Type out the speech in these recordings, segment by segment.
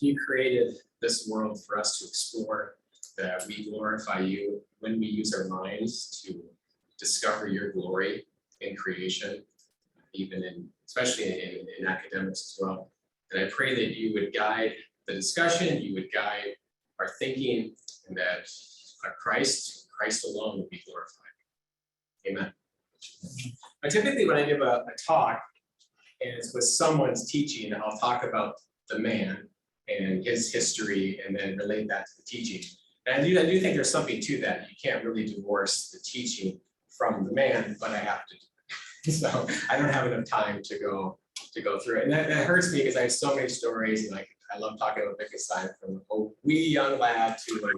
You created this world for us to explore, that we glorify you when we use our minds to discover your glory in creation, even especially in academics as well. And I pray that you would guide the discussion, you would guide our thinking, and that Christ alone would be glorified. Amen. Typically when I give a talk, and it's with someone's teaching, I'll talk about the man and his history and then relate that to the teaching. And I do think there's something to that. You can't really divorce the teaching from the man, but I have to do it. So I don't have enough time to go through it. And that hurts me because I have so many stories, and I love talking about Wittgenstein from a wee young lad to,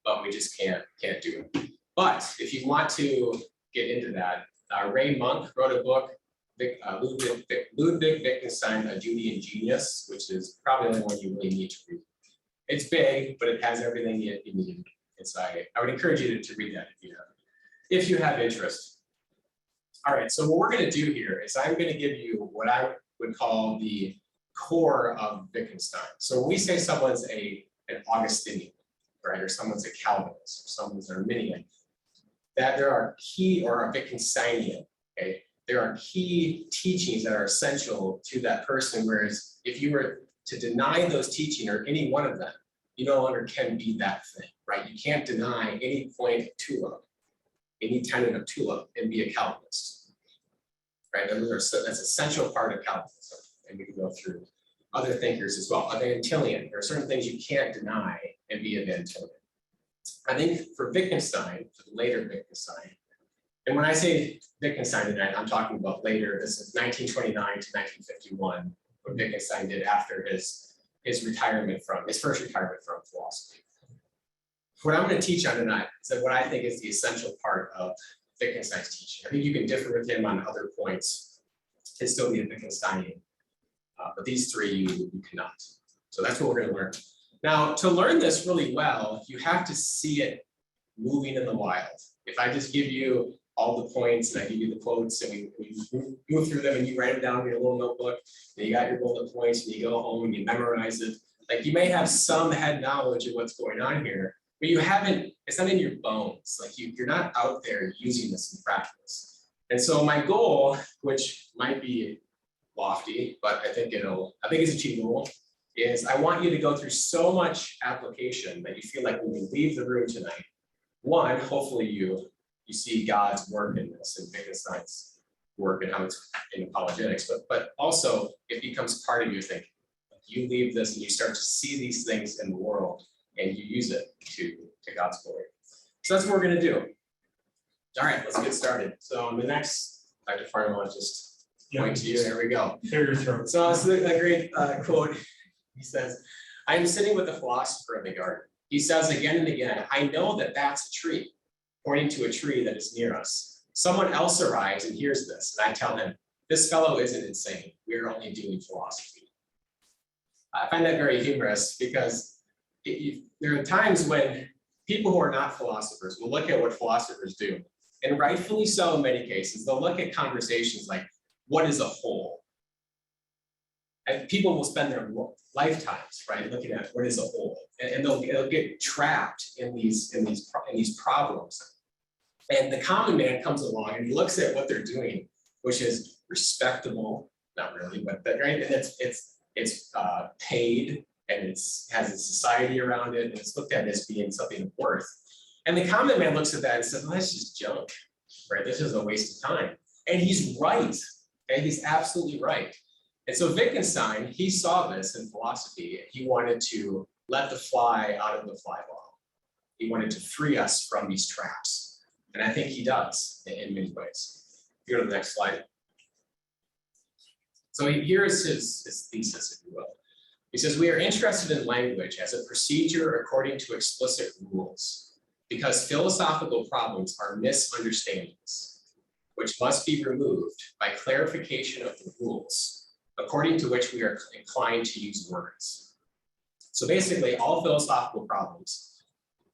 but we just can't do it. But if you want to get into that, Ray Monk wrote a book, Ludwig Wittgenstein, A Duty and Genius, which is probably the only one you really need to read. It's big, but it has everything you need. And so I would encourage you to read that if you have interest. All right, so what we're going to do here is I'm going to give you what I would call the core of Wittgenstein. So when we say someone's an Augustinian, right, or someone's a Calvinist, or someone's an Arminian, that there are key, or a Wittgensteinian, okay? There are key teachings that are essential to that person, whereas if you were to deny those teachings or any one of them, you no longer can be that thing, right? You can't deny any point of tulip, any tenet of tulip, and be a Calvinist, right? That's an essential part of Calvinism, and we can go through other thinkers as well. Van Tillian, there are certain things you can't deny and be a Van Tillian. I think for Wittgenstein, for the later Wittgenstein, and when I say Wittgenstein tonight, I'm talking about later. This is 1929 to 1951, what Wittgenstein did after his retirement his first retirement from philosophy. What I'm going to teach on tonight is what I think is the essential part of Wittgenstein's teaching. I think you can differ with him on other points and still be a Wittgensteinian, but these three you cannot. So that's what we're going to learn. Now, to learn this really well, you have to see it moving in the wild. If I just give you all the points and I give you the quotes and we move through them and you write them down in your little notebook, and you got your bullet points and you go home and you memorize it, like you may have some head knowledge of what's going on here, but you haven't, it's not in your bones. Like you're not out there using this in practice. And so my goal, which might be lofty, but I think it's achievable, is I want you to go through so much application that you feel like when you leave the room tonight, one, hopefully you see God's work in this and Wittgenstein's work and how it's in apologetics, but also it becomes part of your thinking. You leave this and you start to see these things in the world and you use it to God's glory. So that's what we're going to do. All right, let's get started. So the next, Dr. Farnell, I'll just point to you. There we go. So it's a great quote. He says, I am sitting with a philosopher in the garden. He says again and again, I know that that's a tree, pointing to a tree that is near us. Someone else arrives and hears this, and I tell him, this fellow isn't insane. We're only doing philosophy. I find that very humorous because there are times when people who are not philosophers will look at what philosophers do, and rightfully so in many cases, they'll look at conversations like, what is a whole? And people will spend their lifetimes, right, looking at what is a whole, and they'll get trapped in these problems. And the common man comes along and he looks at what they're doing, which is respectable, not really, but right, and it's paid, and has a society around it, and it's looked at as being something of worth. And the common man looks at that and says, well, that's just junk, right? This is a waste of time. And he's right, okay? He's absolutely right. And so Wittgenstein, he saw this in philosophy, and he wanted to let the fly out of the fly ball. He wanted to free us from these traps. And I think he does in many ways. Go to the next slide. So here is his thesis, if you will. He says, we are interested in language as a procedure according to explicit rules, because philosophical problems are misunderstandings, which must be removed by clarification of the rules, according to which we are inclined to use words. So basically, all philosophical problems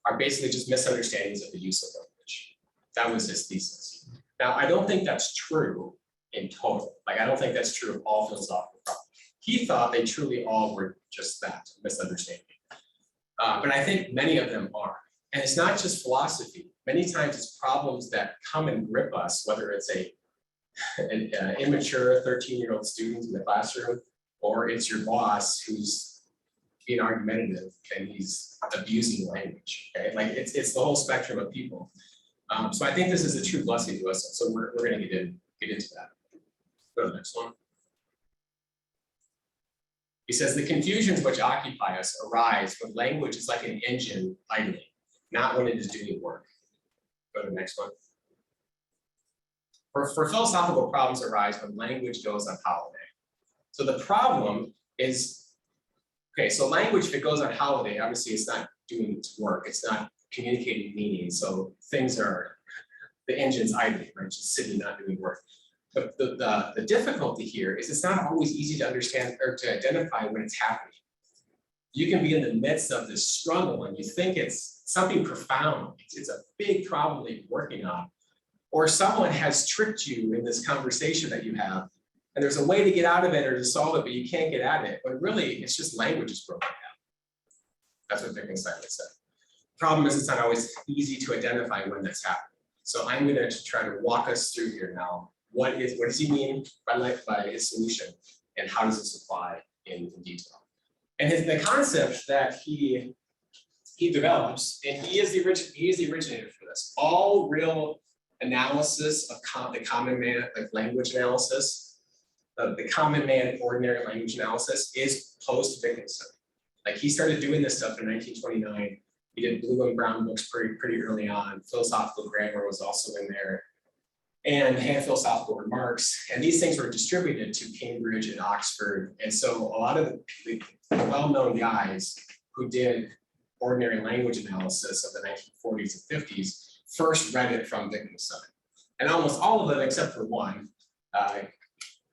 are basically just misunderstandings of the use of language. That was his thesis. Now, I don't think that's true in total. Like, I don't think that's true of all philosophical problems. he thought they truly all were just that, misunderstanding. But I think many of them are. And it's not just philosophy. Many times it's problems that come and grip us, whether it's an immature 13-year-old student in the classroom, or it's your boss who's being argumentative and he's abusing language. Okay, like it's the whole spectrum of people. So I think this is a true blessing to us. So we're going to get into that. Go to the next one. He says the confusions which occupy us arise when language is like an engine idling, not when it is doing work. Go to the next one. For philosophical problems arise when language goes on holiday. So the problem is, okay, so language, if it goes on holiday, obviously it's not doing its work. It's not communicating meaning. So things are, the engine's idling, right? Just sitting, not doing work. But the difficulty here is it's not always easy to understand or to identify when it's happening. You can be in the midst of this struggle and you think it's something profound. It's a big problem that you're working on. Or someone has tricked you in this conversation that you have, and there's a way to get out of it or to solve it, but you can't get at it. But really, it's just language is broken down. That's what Wittgenstein would say. The problem is it's not always easy to identify when that's happening. So I'm going to try to walk us through here now. What does he mean by his solution, and how does this apply in detail? And the concept that he develops, and he is the originator for this. All real analysis of the common man, like language analysis, the common man ordinary language analysis is post-Wittgenstein. Like he started doing this stuff in 1929. He did blue and brown books pretty early on. Philosophical grammar was also in there, and had philosophical remarks. And these things were distributed to Cambridge and Oxford. And so a lot of the well-known guys who did ordinary language analysis of the 1940s and 50s first read it from Wittgenstein. And almost all of them, except for one,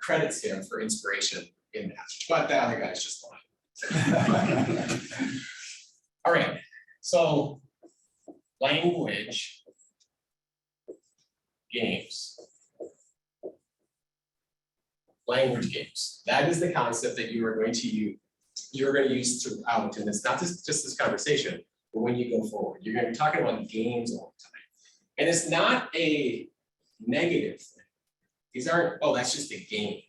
credits him for inspiration in that. But the other guy's just lying. All right, so language games. Language games. That is the concept that you are going to use throughout. And it's not just this conversation, but when you go forward, you're going to be talking about games all the time. And it's not a negative thing. These aren't, oh, that's just a game.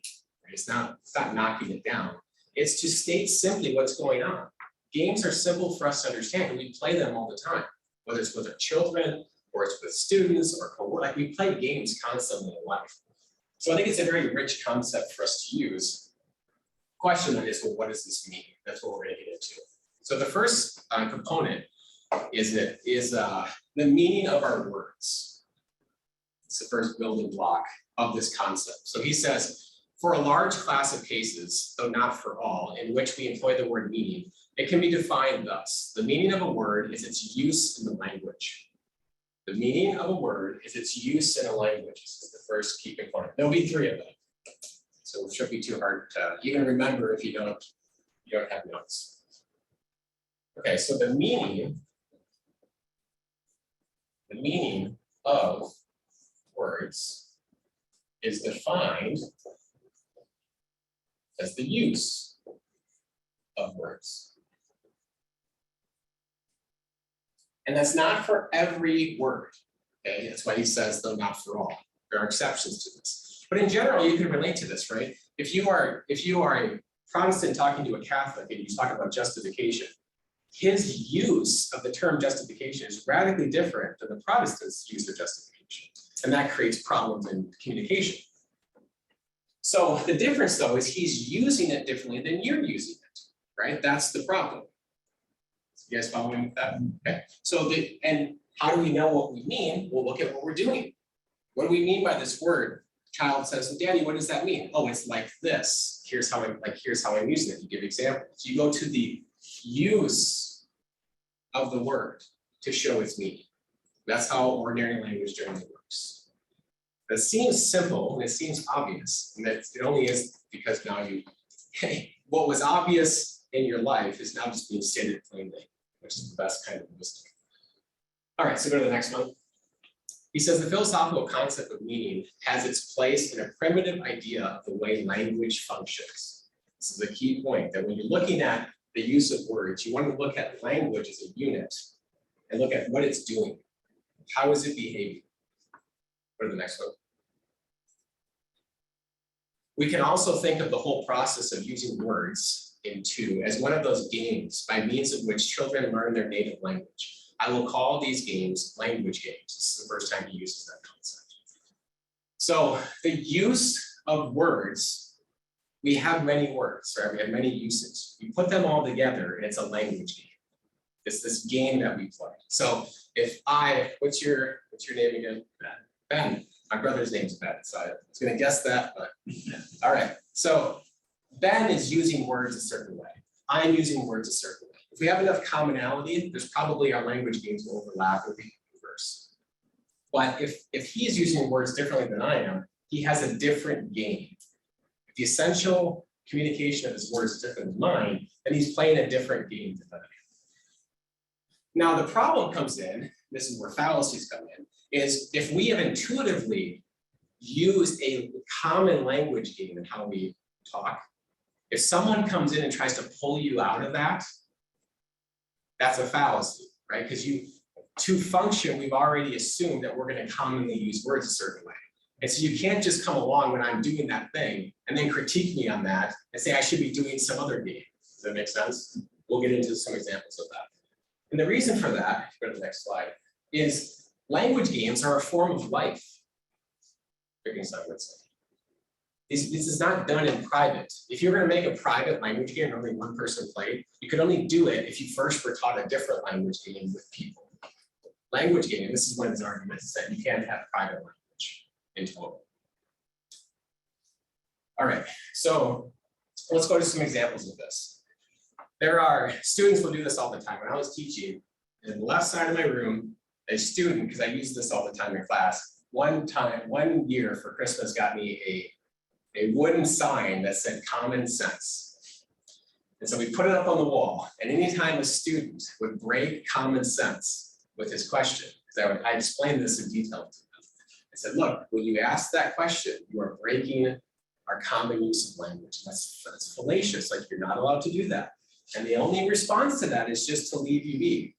Right? It's not knocking it down. It's to state simply what's going on. Games are simple for us to understand, and we play them all the time, whether it's with our children, or it's with students, or like we play games constantly in life. So I think it's a very rich concept for us to use. Question then is, well, what does this mean? That's what we're going to get into. So the first component is the meaning of our words. It's the first building block of this concept. So he says, for a large class of cases, though not for all, in which we employ the word meaning, it can be defined thus. The meaning of a word is its use in the language. The meaning of a word is its use in a language. This is the first key component. There'll be three of them. So it shouldn't be too hard to even remember if you don't have notes. Okay, so the meaning of words is defined as the use of words. And that's not for every word. Okay, that's why he says, though not for all. There are exceptions to this. But in general, you can relate to this, right? If you are a Protestant talking to a Catholic and you talk about justification, his use of the term justification is radically different than the Protestants' use of justification. And that creates problems in communication. So the difference, though, is he's using it differently than you're using it, right? That's the problem. You guys following with that? Okay. So and how do we know what we mean? We'll look at what we're doing. What do we mean by this word? Child says, well, Daddy, what does that mean? Oh, it's like this. Here's how I'm using it. You give examples. You go to the use of the word to show its meaning. That's how ordinary language generally works. That seems simple and it seems obvious, and it only is because now what was obvious in your life is now just being stated plainly, which is the best kind of wisdom. All right, so go to the next one. He says the philosophical concept of meaning has its place in a primitive idea of the way language functions. This is a key point, that when you're looking at the use of words, you want to look at language as a unit and look at what it's doing. How is it behaving? Go to the next one. We can also think of the whole process of using words as one of those games by means of which children learn their native language. I will call these games language games. This is the first time he uses that concept. So the use of words, we have many words, right? We have many uses. You put them all together and it's a language game. It's this game that we play. So if what's your name again? Ben. My brother's name's Ben, so I was gonna guess that, but all right. So Ben is using words a certain way. I'm using words a certain way. If we have enough commonality, there's probably our language games will overlap or be reverse. But if he's using words differently than I am, he has a different game. If the essential communication of his words is different than mine, then he's playing a different game than I am. Now the problem comes in, this is where fallacies come in, is if we have intuitively used a common language game in how we talk, if someone comes in and tries to pull you out of that, that's a fallacy, right? Because to function, we've already assumed that we're going to commonly use words a certain way. And so you can't just come along when I'm doing that thing and then critique me on that and say I should be doing some other game. Does that make sense? We'll get into some examples of that. And the reason for that, if you go to the next slide, is language games are a form of life. Wittgenstein would say. This is not done in private. If you're going to make a private language game and only one person played, you could only do it if you first were taught a different language game with people. Language game, and this is one of his arguments, that you can't have private language in total. All right, so let's go to some examples of this. Students will do this all the time. When I was teaching, in the left side of my room, a student, because I use this all the time in class, one year for Christmas got me a wooden sign that said common sense. And so we put it up on the wall, and anytime a student would break common sense with his question, because I explained this in detail to them. I said, look, when you ask that question, you are breaking our common use of language. That's fallacious, like you're not allowed to do that. And the only response to that is just to leave you be,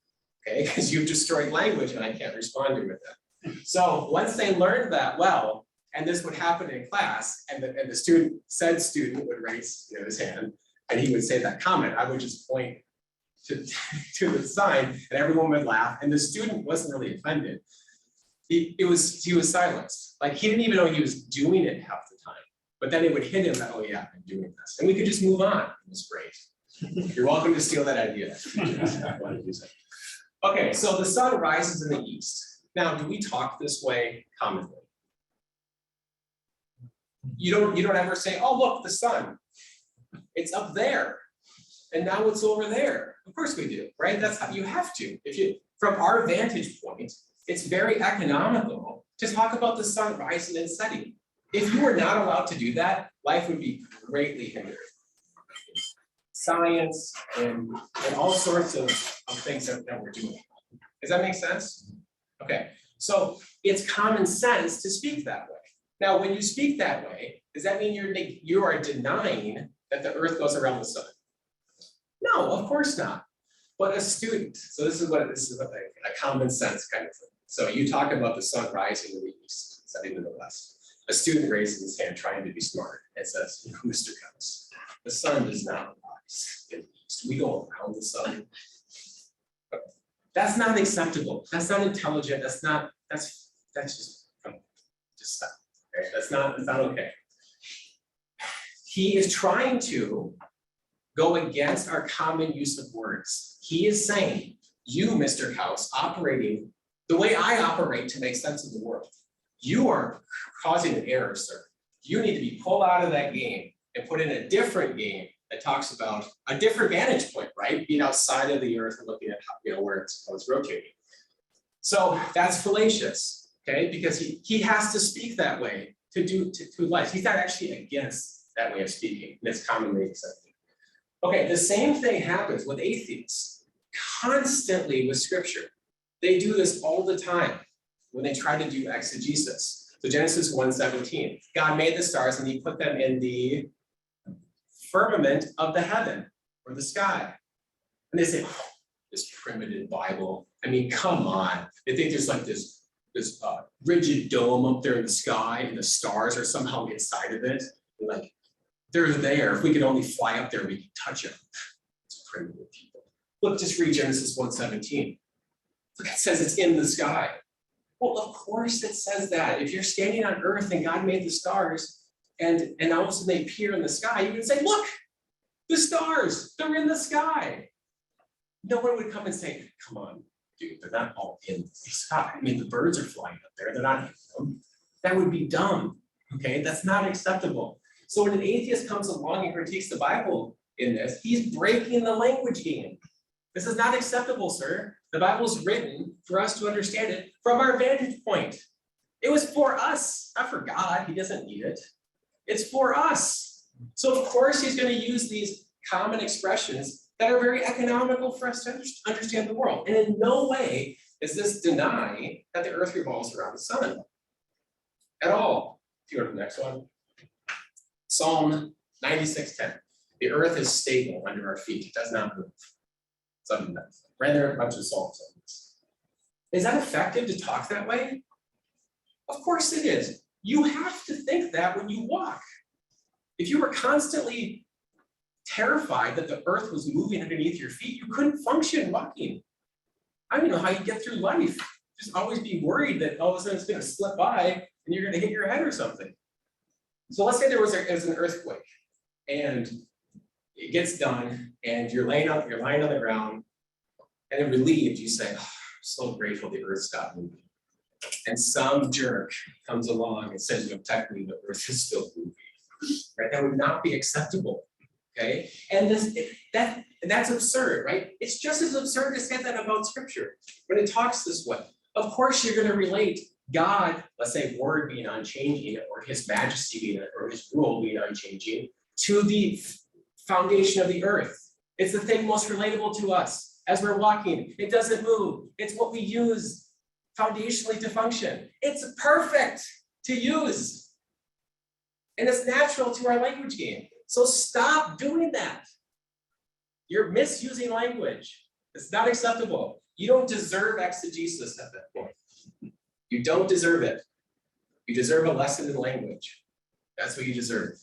okay? Because you've destroyed language and I can't respond to it with that. So once they learned that well, and this would happen in class, and the student would raise his hand, and he would say that comment, I would just point to the sign, and everyone would laugh, and the student wasn't really offended. He was silenced. Like he didn't even know he was doing it half the time. But then it would hit him that, oh yeah, I'm doing this. And we could just move on. It was great. You're welcome to steal that idea. Okay, so the sun rises in the east. Now, do we talk this way commonly? You don't ever say, oh, look, the sun. It's up there. And now it's over there. Of course we do, right? That's how you have to. From our vantage point, it's very economical to talk about the sun rising and setting. If you were not allowed to do that, life would be greatly hindered. Science and all sorts of things that we're doing. Does that make sense? Okay, so it's common sense to speak that way. Now, when you speak that way, does that mean you are denying that the earth goes around the sun? No, of course not. But a student, so this is what a common sense kind of thing. So you talk about the sun rising in the east, setting in the west. A student raises his hand trying to be smart and says, Mr. Kaus, the sun does not rise in the east. We go around the sun. That's not acceptable. That's not intelligent. That's just stop. Okay? That's not okay. He is trying to go against our common use of words. He is saying, you, Mr. Kaus, operating the way I operate to make sense of the world. You are causing an error, sir. You need to be pulled out of that game and put in a different game that talks about a different vantage point, right? Being outside of the earth and looking at how, where it's rotating. So that's fallacious, okay? Because he has to speak that way to life. He's not actually against that way of speaking, and it's commonly accepted. Okay, the same thing happens with atheists, constantly with scripture. They do this all the time when they try to do exegesis. So Genesis 1:17, God made the stars and he put them in the firmament of the heaven or the sky. And they say, oh, this primitive Bible. I mean, come on. They think there's like this rigid dome up there in the sky and the stars are somehow inside of it. And like, they're there. If we could only fly up there, we could touch them. It's primitive people. Look, just read Genesis 1:17. Look, it says it's in the sky. Well, of course it says that. If you're standing on earth and God made the stars and all of a sudden they appear in the sky, you can say, look, the stars, they're in the sky. No one would come and say, come on, dude, they're not all in the sky. I mean, the birds are flying up there. They're not in them. That would be dumb, okay? That's not acceptable. So when an atheist comes along and critiques the Bible in this, he's breaking the language game. This is not acceptable, sir. The Bible's written for us to understand it from our vantage point. It was for us, not for God. He doesn't need it. It's for us. So of course he's going to use these common expressions that are very economical for us to understand the world. And in no way does this deny that the earth revolves around the sun at all. If you go to the next one. Psalm 96:10. The earth is stable under our feet. It does not move. Something that rather a bunch of psalms on this. Is that effective to talk that way? Of course it is. You have to think that when you walk. If you were constantly terrified that the earth was moving underneath your feet, you couldn't function walking. I don't know how you get through life. Just always be worried that all of a sudden it's going to slip by and you're going to hit your head or something. So let's say there was an earthquake and it gets done and you're lying on the ground and then relieved, you say, oh, I'm so grateful the earth stopped moving. And some jerk comes along and says, technically the earth is still moving. Right? That would not be acceptable. Okay? And that's absurd, right? It's just as absurd to say that about scripture when it talks this way. Of course, you're going to relate God, let's say word being unchanging, or his majesty being, or his rule being unchanging, to the foundation of the earth. It's the thing most relatable to us as we're walking. It doesn't move. It's what we use foundationally to function. It's perfect to use. And it's natural to our language game. So stop doing that. You're misusing language. It's not acceptable. You don't deserve exegesis at that point. You don't deserve it. You deserve a lesson in language. That's what you deserve.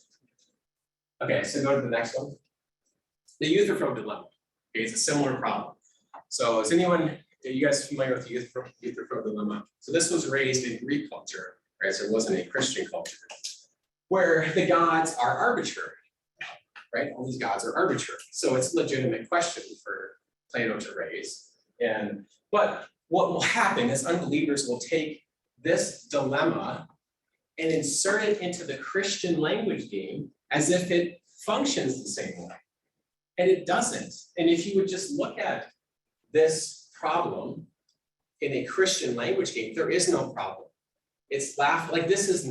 Okay, so go to the next one. The Euthyphro dilemma. Okay, it's a similar problem. So is anyone, are you guys familiar with the Euthyphro dilemma? So this was raised in Greek culture, right? So it wasn't a Christian culture, where the gods are arbitrary, right? All these gods are arbitrary. So it's a legitimate question for Plato to raise. But what will happen is unbelievers will take this dilemma and insert it into the Christian language game as if it functions the same way. And it doesn't. And if you would just look at this problem in a Christian language game, there is no problem. It's like this is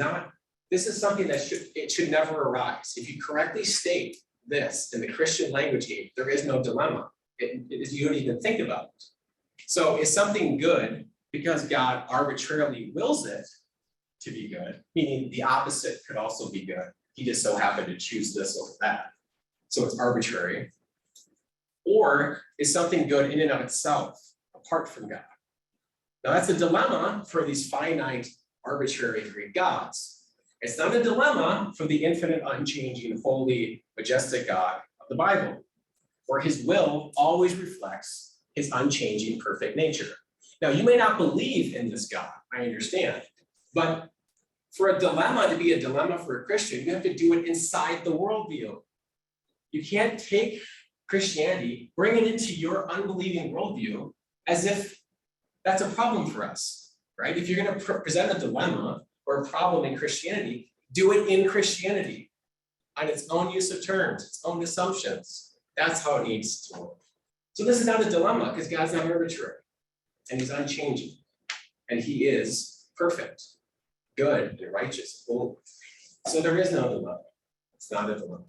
something that should never arise. If you correctly state this in the Christian language game, there is no dilemma. You don't even think about it. So is something good because God arbitrarily wills it to be good, meaning the opposite could also be good. He just so happened to choose this over that. So it's arbitrary. Or is something good in and of itself, apart from God? Now that's a dilemma for these finite, arbitrary Greek gods. It's not a dilemma for the infinite, unchanging, holy, majestic God of the Bible, where his will always reflects his unchanging, perfect nature. Now, you may not believe in this God, I understand, but for a dilemma to be a dilemma for a Christian, you have to do it inside the worldview. You can't take Christianity, bring it into your unbelieving worldview as if that's a problem for us, right? If you're going to present a dilemma or a problem in Christianity, do it in Christianity, on its own use of terms, its own assumptions. That's how it needs to work. So this is not a dilemma because God's not arbitrary and he's unchanging and he is perfect, good, and righteous, holy. So there is no dilemma. It's not a dilemma.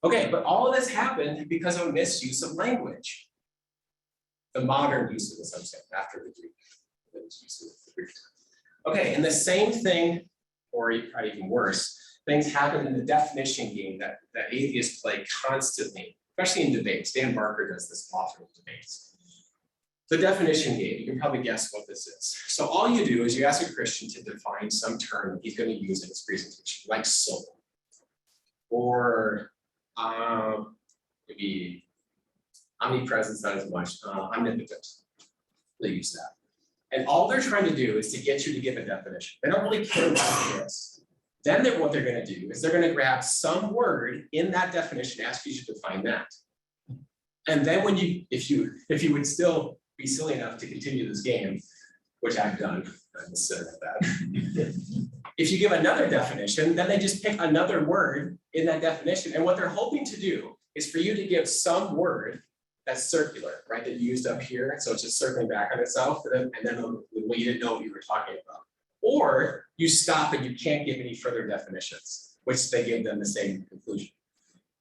Okay, but all of this happened because of misuse of language. The modern use of this, I'm saying, after the Greek use of the Greek. Okay, and the same thing, or probably even worse, things happen in the definition game that atheists play constantly, especially in debates. Dan Barker does this often in debates. The definition game, you can probably guess what this is. So all you do is you ask a Christian to define some term he's going to use in his presentation, like soul, or maybe omnipresence, not as much, omnipotent. They use that. And all they're trying to do is to get you to give a definition. They don't really care what it is. Then what they're going to do is they're going to grab some word in that definition, ask you to define that. And then when if you would still be silly enough to continue this game, which I've done, I'm a sinner at that. If you give another definition, then they just pick another word in that definition. And what they're hoping to do is for you to give some word that's circular, right, that you used up here. So it's just circling back on itself, and then when you didn't know what you were talking about. Or you stop and you can't give any further definitions, which they give them the same conclusion.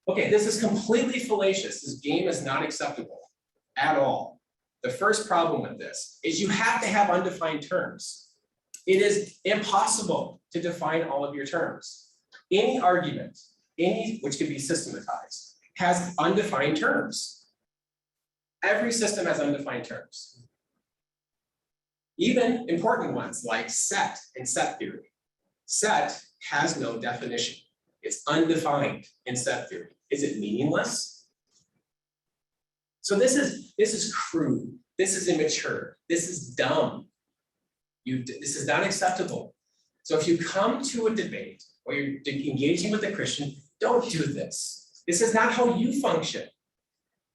Okay, this is completely fallacious. This game is not acceptable at all. The first problem with this is you have to have undefined terms. It is impossible to define all of your terms. Any argument, which can be systematized, has undefined terms. Every system has undefined terms. Even important ones like set and set theory. Set has no definition. It's undefined in set theory. Is it meaningless? So this is crude. This is immature. This is dumb. This is not acceptable. So if you come to a debate or you're engaging with a Christian, don't do this. This is not how you function.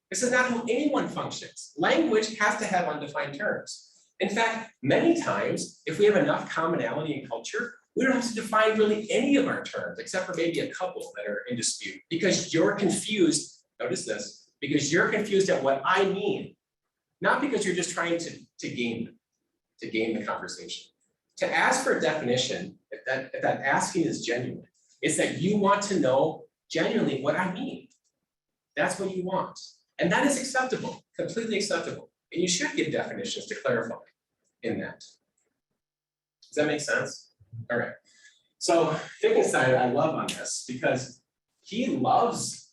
This is not how anyone functions. Language has to have undefined terms. In fact, many times, if we have enough commonality in culture, we don't have to define really any of our terms, except for maybe a couple that are in dispute, because you're confused, notice this, because you're confused at what I mean, not because you're just trying to game the conversation. To ask for a definition, if that asking is genuine, it's that you want to know genuinely what I mean. That's what you want. And that is acceptable, completely acceptable. And you should give definitions to clarify in that. Does that make sense? All right. So Wittgenstein, I love on this because he loves,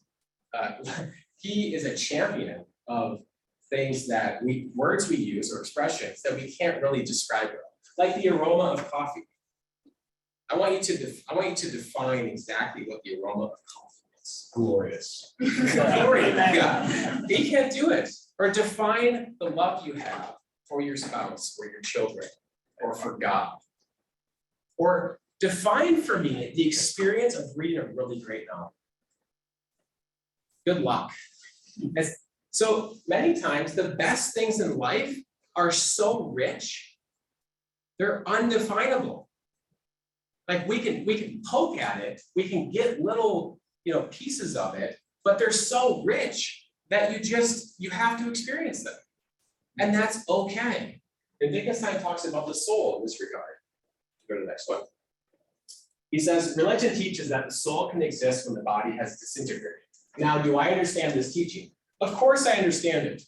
he is a champion of things that words we use or expressions that we can't really describe well, like the aroma of coffee. I want you to define exactly what the aroma of coffee is. Glorious. Glorious, yeah. He can't do it. Or define the love you have for your spouse or your children or for God. Or define for me the experience of reading a really great novel. Good luck. So many times the best things in life are so rich, they're undefinable. Like we can poke at it, we can get little pieces of it, but they're so rich that you have to experience them. And that's okay. And Wittgenstein talks about the soul in this regard. Go to the next one. He says, religion teaches that the soul can exist when the body has disintegrated. Now, do I understand this teaching? Of course I understand it.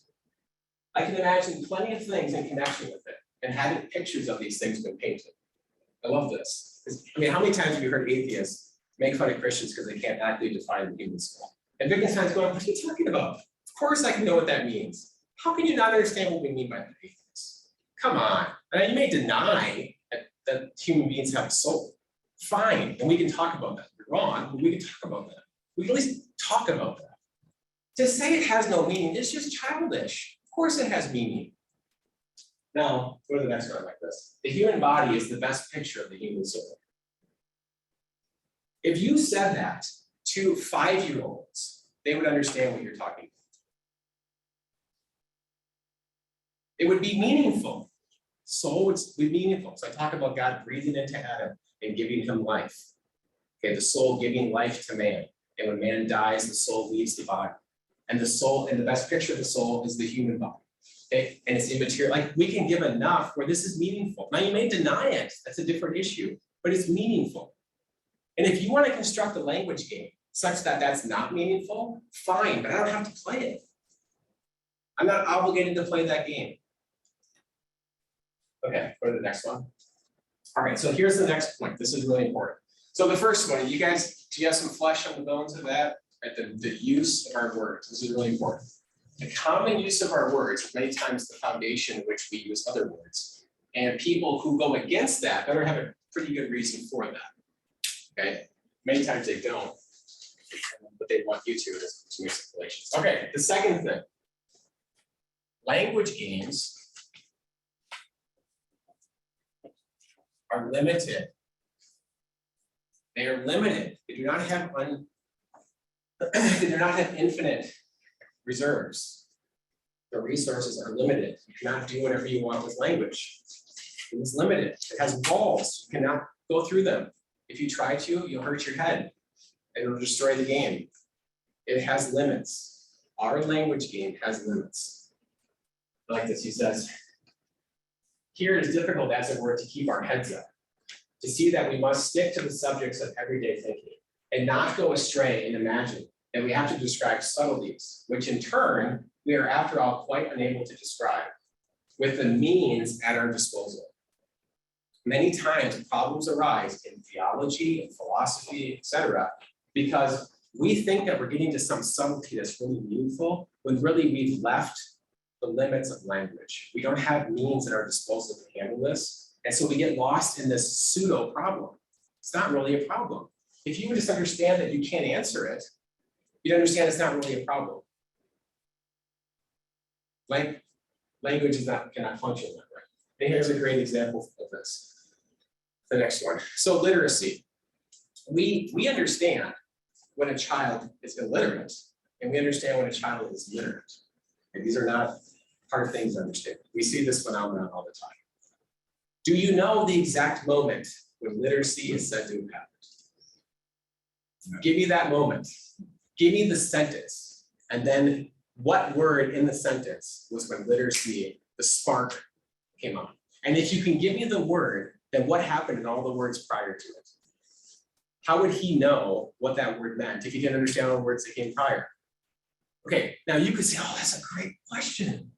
I can imagine plenty of things in connection with it and having pictures of these things been painted. I love this. I mean, how many times have you heard atheists make fun of Christians because they can't accurately define the human soul? And Wittgenstein's going, what are you talking about? Of course I can know what that means. How can you not understand what we mean by atheists? Come on. You may deny that human beings have a soul. Fine, and we can talk about that. You're wrong, but we can talk about that. We can at least talk about that. To say it has no meaning is just childish. Of course it has meaning. Now, go to the next one like this. The human body is the best picture of the human soul. If you said that to 5-year-olds, they would understand what you're talking about. It would be meaningful. Soul would be meaningful. So I talk about God breathing into Adam and giving him life. Okay, the soul giving life to man. And when man dies, the soul leaves the body. And the soul, and the best picture of the soul is the human body. Okay? And it's immaterial. Like we can give enough where this is meaningful. Now you may deny it, that's a different issue, but it's meaningful. And if you want to construct a language game such that that's not meaningful, fine, but I don't have to play it. I'm not obligated to play that game. Okay, go to the next one. All right, so here's the next point. This is really important. So the first one, you guys, do you have some flesh on the bones of that? Right, the use of our words, this is really important. The common use of our words is many times the foundation in which we use other words. And people who go against that better have a pretty good reason for that. Okay, many times they don't, but they want you to use relations. Okay, the second thing, language games are limited. They are limited. They do not have infinite reserves. The resources are limited. You cannot do whatever you want with language. It is limited. It has walls. You cannot go through them. If you try to, you'll hurt your head and it'll destroy the game. It has limits. Our language game has limits. Like this, he says, here it is difficult, as it were, to keep our heads up, to see that we must stick to the subjects of everyday thinking and not go astray and imagine that we have to describe subtleties, which in turn, we are after all quite unable to describe with the means at our disposal. Many times problems arise in theology and philosophy, etc., because we think that we're getting to some subtlety that's really meaningful, when really we've left the limits of language. We don't have means at our disposal to handle this. And so we get lost in this pseudo problem. It's not really a problem. If you would just understand that you can't answer it, you'd understand it's not really a problem. Like, language cannot function that way. And here's a great example of this. The next one. So literacy. We understand when a child is illiterate, and we understand when a child is literate. And these are not hard things to understand. We see this phenomenon all the time. Do you know the exact moment when literacy is said to have happened? No. Give me that moment. Give me the sentence. And then what word in the sentence was when literacy, the spark came on? And if you can give me the word, then what happened in all the words prior to it? How would he know what that word meant if he didn't understand all the words that came prior? Okay, now you could say, oh, that's a great question.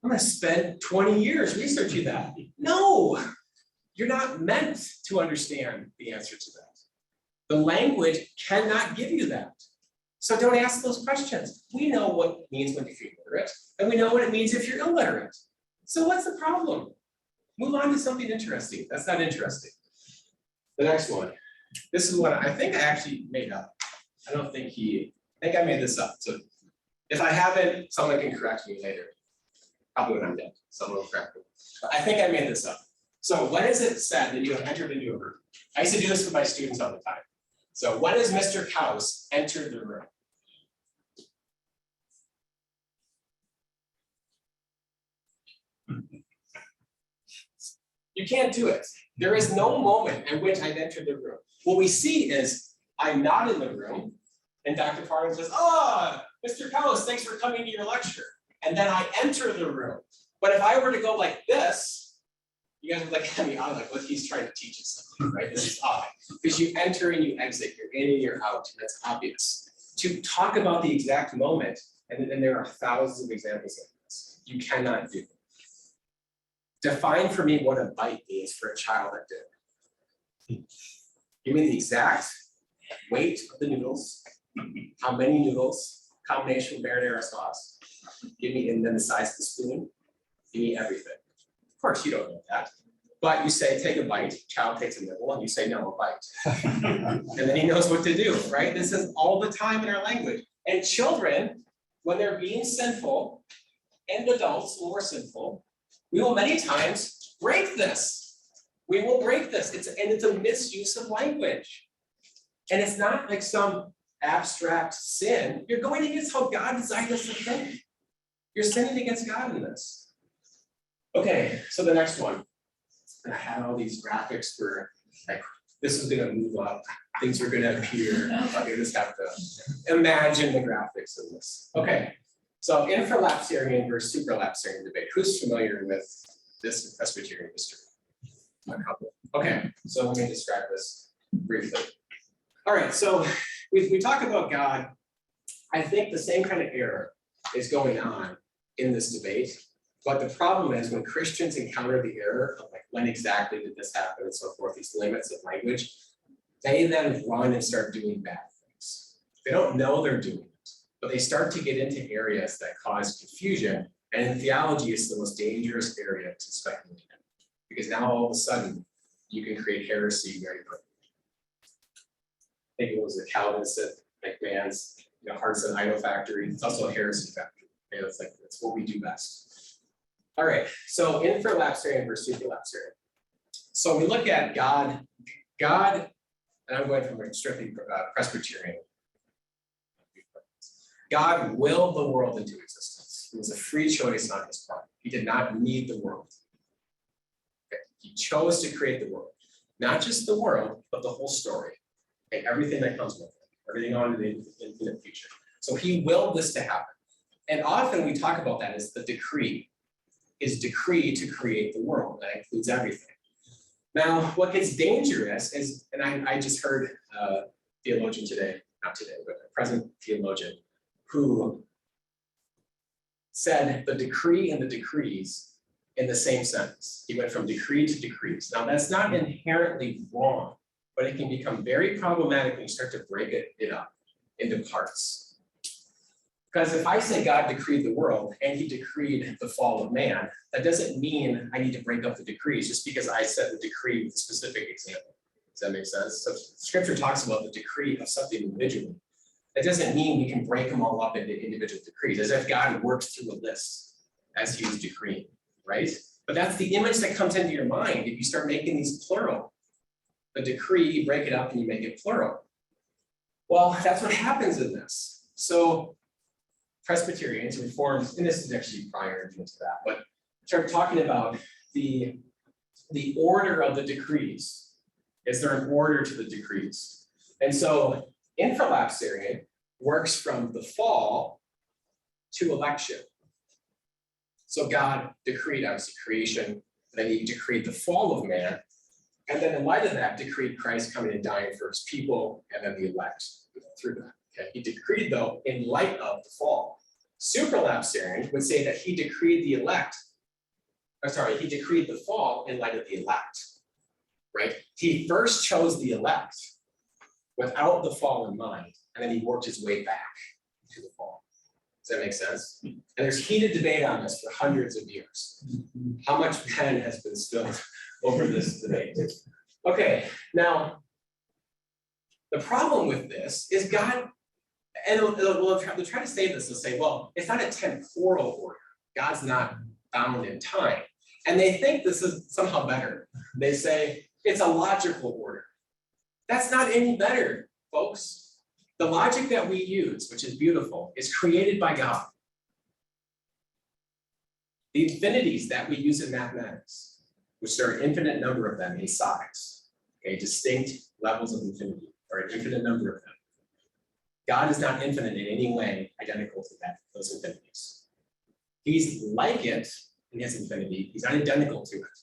I'm gonna spend 20 years researching that. No, you're not meant to understand the answer to that. The language cannot give you that. So don't ask those questions. We know what it means when you're literate, and we know what it means if you're illiterate. So what's the problem? Move on to something interesting. That's not interesting. The next one. This is one I think I actually made up. I think I made this up. So if I haven't, someone can correct me later. Probably when I'm dead, someone will correct me. But I think I made this up. So when is it said that you have entered into a room? I used to do this with my students all the time. So when has Mr. Kaus entered the room? You can't do it. There is no moment in which I've entered the room. What we see is I'm not in the room, and Dr. Farman says, oh, Mr. Kaus, thanks for coming to your lecture. And then I enter the room. But if I were to go like this, you guys would look at me odd, like, look, he's trying to teach us something, right? This is odd. Because you enter and you exit, you're in and you're out, and that's obvious. To talk about the exact moment, and there are thousands of examples of this, you cannot do. Define for me what a bite means for a child at dinner. Give me the exact weight of the noodles, how many noodles, combination of marinara sauce. Give me, and then the size of the spoon. Give me everything. Of course, you don't know that. But you say, take a bite, child takes a nibble, and you say, no, a bite. And then he knows what to do, right? This is all the time in our language. And children, when they're being sinful, and adults who are sinful, we will many times break this. We will break this. It's a misuse of language. And it's not like some abstract sin. You're going against how God designed us to think. You're sinning against God in this. Okay, so the next one. I had all these graphics for like, this is gonna move up, things are gonna appear. Okay, just have to imagine the graphics of this. Okay, so infralapsarian versus supralapsarian debate. Who's familiar with this in Presbyterian history? A couple. Okay, so let me describe this briefly. All right, so we talk about God. I think the same kind of error is going on in this debate. But the problem is when Christians encounter the error of like, when exactly did this happen and so forth, these limits of language, they then run and start doing bad things. They don't know they're doing it, but they start to get into areas that cause confusion. And in theology, it's the most dangerous area to speculate in, because now all of a sudden you can create heresy very quickly. I think it was a Calvinist said, McMahon's Hearts and Idol Factory. It's also a heresy factory. Okay, that's what we do best. All right, so infralapsarian versus supralapsarian. So we look at God, and I'm going from a strictly Presbyterian. God willed the world into existence. It was a free choice on his part. He did not need the world. Okay. He chose to create the world. Not just the world, but the whole story. Okay. Everything that comes with it. Everything on to the infinite future. So he willed this to happen. And often we talk about that as the decree. His decree to create the world. That includes everything. Now, what gets dangerous is, and I just heard a theologian today, not today, but a present theologian, who said the decree and the decrees in the same sentence. He went from decree to decrees. Now, that's not inherently wrong, but it can become very problematic when you start to break it up into parts. Because if I say God decreed the world and he decreed the fall of man, that doesn't mean I need to break up the decrees just because I said the decree with a specific example. Does that make sense? So scripture talks about the decree of something individually. That doesn't mean we can break them all up into individual decrees, as if God worked through a list as he was decreeing, right? But that's the image that comes into your mind if you start making these plural. The decree, you break it up and you make it plural. Well, that's what happens in this. So Presbyterians, Reformed, and this is actually prior to that, but start talking about the order of the decrees. Is there an order to the decrees? And so infralapsarian works from the fall to election. So God decreed, obviously, creation, then he decreed the fall of man, and then in light of that, decreed Christ coming and dying for his people, and then the elect through that. Okay. He decreed, though, in light of the fall. Supralapsarian would say that he decreed the he decreed the fall in light of the elect, right? He first chose the elect without the fall in mind, and then he worked his way back to the fall. Does that make sense? And there's heated debate on this for hundreds of years. How much pen has been spilled over this debate? Okay, now, the problem with this is God, and they'll try to say this, they'll say, well, it's not a temporal order. God's not bound in time. And they think this is somehow better. They say it's a logical order. That's not any better, folks. The logic that we use, which is beautiful, is created by God. The infinities that we use in mathematics, which there are an infinite number of them in size, okay, distinct levels of infinity, or an infinite number of them. God is not infinite in any way identical to those infinities. He's like it in his infinity. He's not identical to it.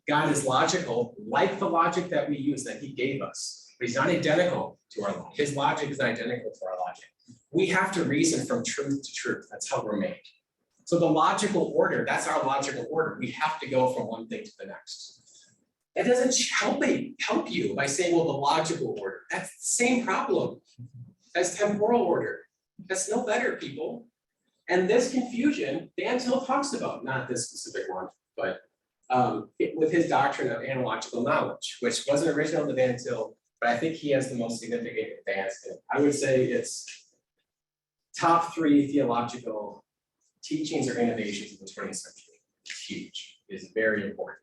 God is logical, like the logic that we use that he gave us, but he's not identical to our logic. His logic is not identical to our logic. We have to reason from truth to truth. That's how we're made. So the logical order, that's our logical order. We have to go from one thing to the next. That doesn't help you by saying, well, the logical order. That's the same problem as temporal order. That's no better, people. And this confusion, Dan Till talks about, not this specific one, but with his doctrine of analogical knowledge, which wasn't original to Van Til, but I think he has the most significant advance in it. I would say it's top 3 theological teachings or innovations of the 20th century. It's huge. It is very important.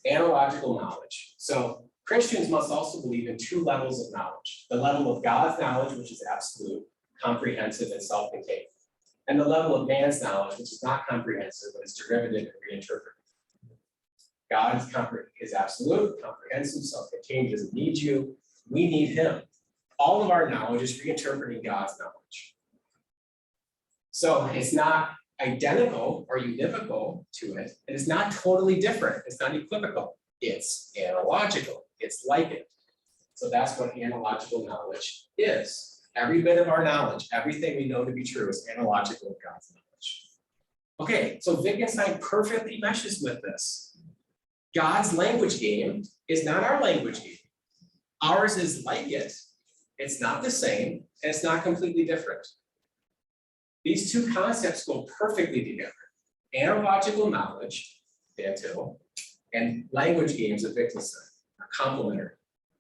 Analogical knowledge. So Christians must also believe in 2 levels of knowledge. The level of God's knowledge, which is absolute, comprehensive, and self-contained. And the level of man's knowledge, which is not comprehensive, but is derivative and reinterpreted. God is absolute, comprehensive, self-contained, doesn't need you. We need him. All of our knowledge is reinterpreting God's knowledge. So it's not identical or univocal to it. It is not totally different. It's not equivocal. It's analogical. It's like it. So that's what analogical knowledge is. Every bit of our knowledge, everything we know to be true is analogical of God's knowledge. Okay, so Wittgenstein perfectly meshes with this. God's language game is not our language game. Ours is like it. It's not the same, and it's not completely different. These two concepts go perfectly together. Analogical knowledge, Van Til, and language games of Wittgenstein are complementary.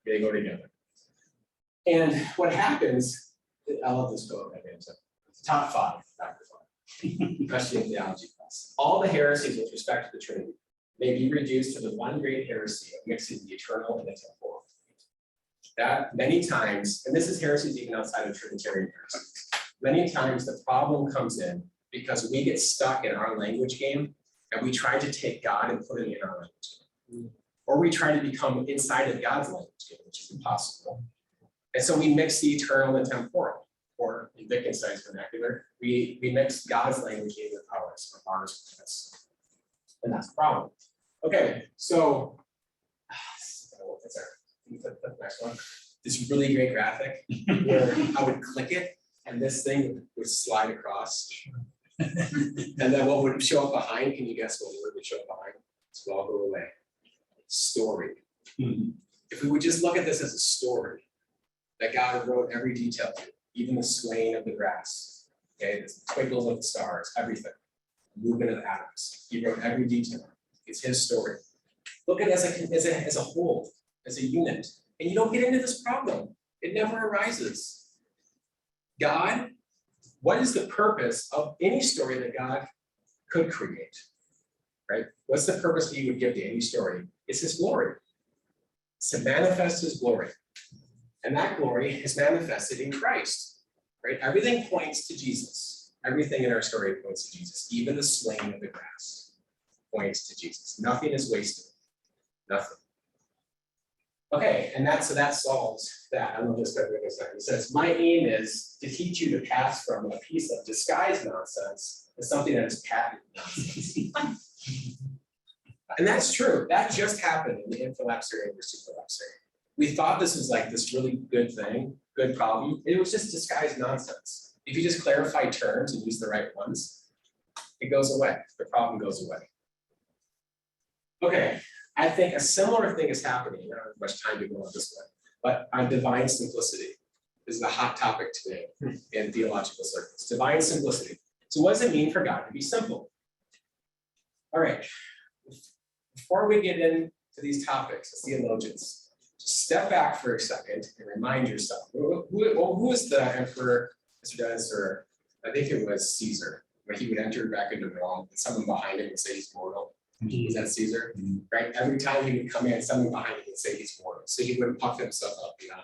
They go together. And what happens, I love this quote by Van Til. Top 5, Dr. 5, especially in theology class. All the heresies with respect to the Trinity may be reduced to the one great heresy of mixing the eternal and the temporal. That many times, and this is heresies even outside of Trinitarian heresies, many times the problem comes in because we get stuck in our language game and we try to take God and put it in our language game. Or we try to become inside of God's language game, which is impossible. And so we mix the eternal and temporal, or in Wittgenstein's vernacular, we mix God's language game with ours, or ours with his. And that's the problem. Okay, so, can you put the next one? This really great graphic where I would click it and this thing would slide across. And then what would show up behind? Can you guess what word would show up behind? So I'll go away. Story. If we would just look at this as a story, that God wrote every detail to, even the swaying of the grass, okay, the twinkles of the stars, everything, the movement of the atoms. He wrote every detail. It's his story. Look at it as a whole, as a unit, and you don't get into this problem. It never arises. God, what is the purpose of any story that God could create, right? What's the purpose he would give to any story? It's his glory. It's to manifest his glory. And that glory is manifested in Christ, right? Everything points to Jesus. Everything in our story points to Jesus. Even the swaying of the grass points to Jesus. Nothing is wasted. Nothing. Okay, and so that solves that. I love this better than a second. It says, my aim is to teach you to pass from a piece of disguised nonsense to something that is patent nonsense. And that's true. That just happened in the infralapsarian versus superlapsarian. We thought this was like this really good thing, good problem. It was just disguised nonsense. If you just clarify terms and use the right ones, it goes away. The problem goes away. Okay, I think a similar thing is happening. I don't have much time to go on this one, but on divine simplicity. This is the hot topic today in theological circles. Divine simplicity. So what does it mean for God to be simple? All right, before we get into these topics as theologians, just step back for a second and remind yourself, who is the emperor, Mr. Dennis, or I think it was Caesar, when he would enter back into Rome and someone behind him would say he's mortal. Was that Caesar? Right? Every time he would come in, someone behind him would say he's mortal. So he wouldn't puff himself up beyond.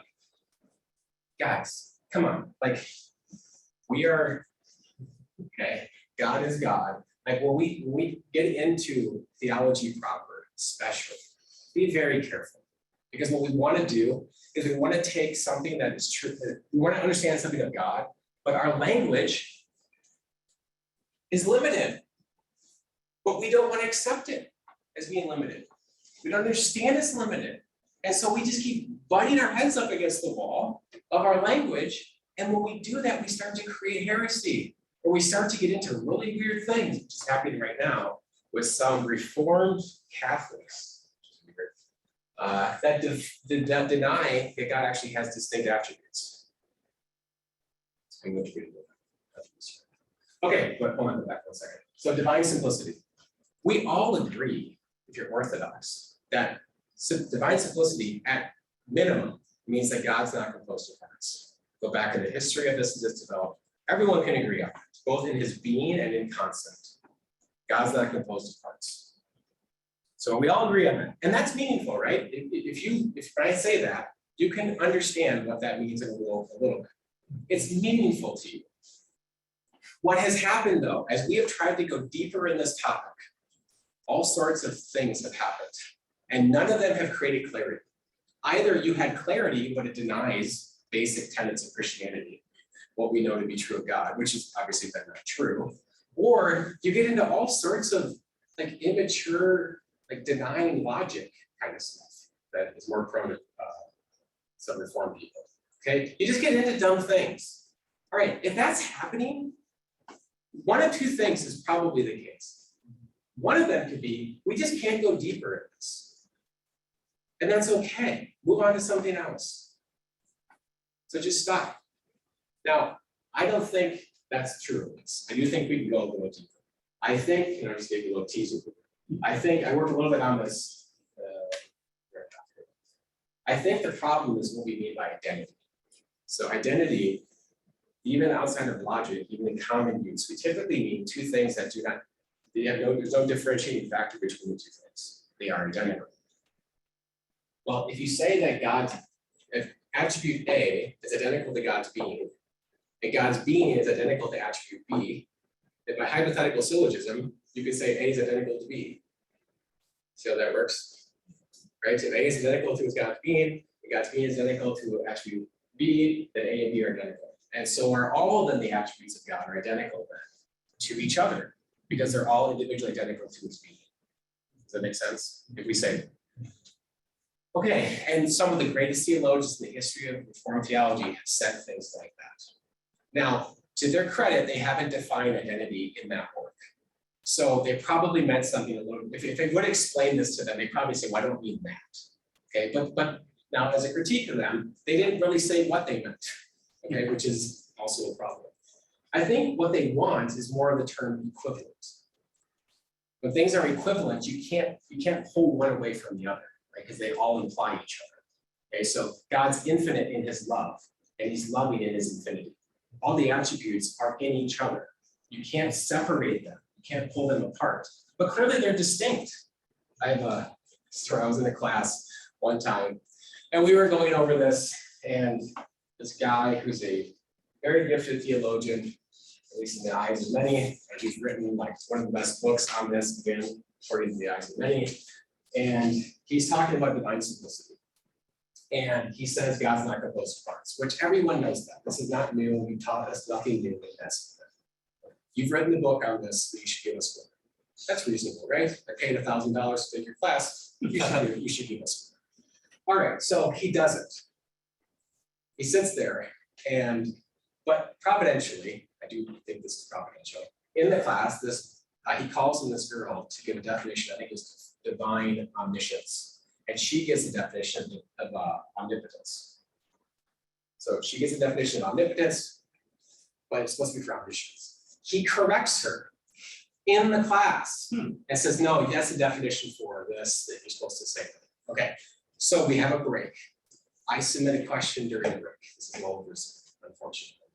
Guys, come on. Like, we are, okay, God is God. Like, when we get into theology proper, especially, be very careful. Because what we want to do is we want to take something that is true, we want to understand something of God, but our language is limited. But we don't want to accept it as being limited. We don't understand it's limited. And so we just keep butting our heads up against the wall of our language. And when we do that, we start to create heresy, or we start to get into really weird things, which is happening right now with some Reformed Catholics, that deny that God actually has distinct attributes. Okay, but hold on, go back 1 second. So divine simplicity. We all agree, if you're Orthodox, that divine simplicity at minimum means that God's not composed of parts. Go back in the history of this as it's developed. Everyone can agree on that, both in his being and in concept. God's not composed of parts. So we all agree on that. And that's meaningful, right? If when I say that, you can understand what that means in a little bit. It's meaningful to you. What has happened, though, as we have tried to go deeper in this topic, all sorts of things have happened, and none of them have created clarity. Either you had clarity, but it denies basic tenets of Christianity, what we know to be true of God, which is obviously then not true, or you get into all sorts of like immature, like denying logic kind of stuff that is more prone to some Reformed people. Okay, you just get into dumb things. All right, if that's happening, one of two things is probably the case. One of them could be, we just can't go deeper in this. And that's okay. Move on to something else. So just stop. Now, I don't think that's true of this. I do think we can go a little deeper. I think, and I just gave you a little teaser. I think I worked a little bit on this. I think the problem is what we mean by identity. So identity, even outside of logic, even in common use, we typically mean two things that do not, there's no differentiating factor between the two things. They are identical. Well, if you say that if attribute A is identical to God's being, and God's being is identical to attribute B, then by hypothetical syllogism, you could say A is identical to B. See how that works? Right? So if A is identical to God's being, and God's being is identical to attribute B, then A and B are identical. And so are all of them the attributes of God are identical then to each other, because they're all individually identical to his being. Does that make sense? If we say, okay, and some of the greatest theologians in the history of Reformed theology have said things like that. Now, to their credit, they haven't defined identity in that work. So they probably meant something a little, if they would explain this to them, they probably say, well, I don't mean that. Okay, but now as a critique of them, they didn't really say what they meant, okay, which is also a problem. I think what they want is more of the term equivalent. When things are equivalent, you can't pull one away from the other, right? Because they all imply each other. Okay, so God's infinite in his love, and he's loving in his infinity. All the attributes are in each other. You can't separate them. You can't pull them apart. But clearly they're distinct. I have a story. I was in a class one time, and we were going over this, and this guy who's a very gifted theologian, at least in the eyes of many, and he's written like one of the best books on this, again, according to the eyes of many. And he's talking about divine simplicity. And he says God's not composed of parts, which everyone knows that. This is not new. He taught us nothing new with this. You've written the book on this, so you should give us one. That's reasonable, right? I paid $1,000 to take your class. You should give us one. All right, so he doesn't. He sits there, but providentially, I do think this is providential. In the class, he calls in this girl to give a definition. I think it's divine omniscience. And she gives the definition of omnipotence. So she gives the definition of omnipotence, but it's supposed to be for omniscience. He corrects her in the class and says, no, that's the definition for this that you're supposed to say. Okay, so we have a break. I submit a question during the break. This is well overseen, unfortunately.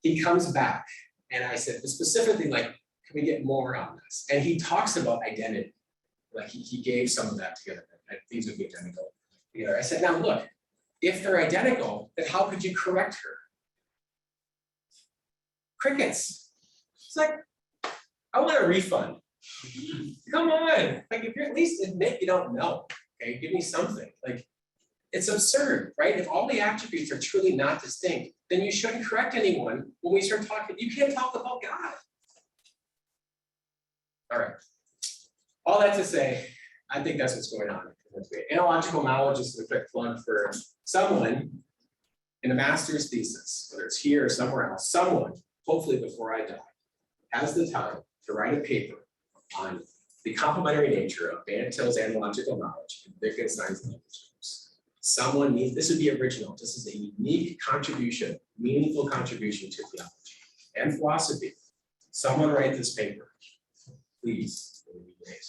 He comes back and I said, specifically, like, can we get more on this? And he talks about identity. Like he gave some of that together. These would be identical together. I said, now look, if they're identical, then how could you correct her? Crickets. It's like, I want a refund. Come on. Like if you're at least admit you don't know. Okay, give me something. Like it's absurd, right? If all the attributes are truly not distinct, then you shouldn't correct anyone when we start talking. You can't talk about God. All right. All that to say, I think that's what's going on. Analogical knowledge is a quick plug for someone in a master's thesis, whether it's here or somewhere else, someone, hopefully before I die, has the time to write a paper on the complementary nature of Van Til's analogical knowledge and Wittgenstein's language groups. Someone needs, this would be original. This is a unique contribution, meaningful contribution to theology and philosophy. Someone write this paper, please. It would be great.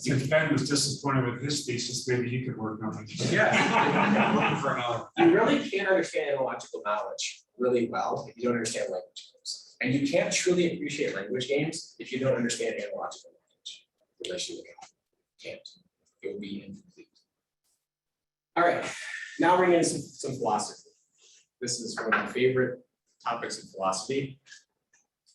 If Ben was disappointed with his thesis, maybe he could work on it. Yeah. For an hour. You really can't understand analogical knowledge really well if you don't understand language games. And you can't truly appreciate language games if you don't understand analogical knowledge. Relation to God. Can't. It will be incomplete. All right. Now we're getting some philosophy. This is one of my favorite topics in philosophy.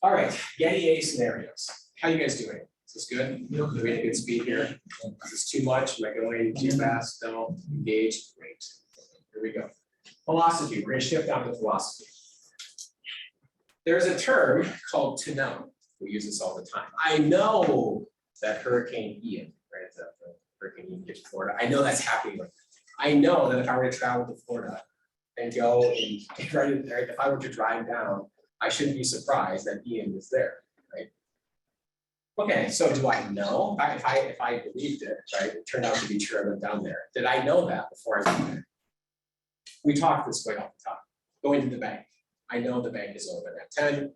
All right. Getty A scenarios. How you guys doing? Is this good? Do we have a good speed here? Is this too much? Am I going too fast? No. Engage. Great. Here we go. Philosophy. We're going to shift down to philosophy. There's a term called to know. We use this all the time. I know that Hurricane Ian, right? The Hurricane Ian hit Florida. I know that's happening. I know that if I were to travel to Florida and go and if I were to drive down, I shouldn't be surprised that Ian is there. Okay, so do I know? If I believed it, right, it turned out to be true, I went down there. Did I know that before I went there? We talked this way off the top. Going to the bank. I know the bank is open at 10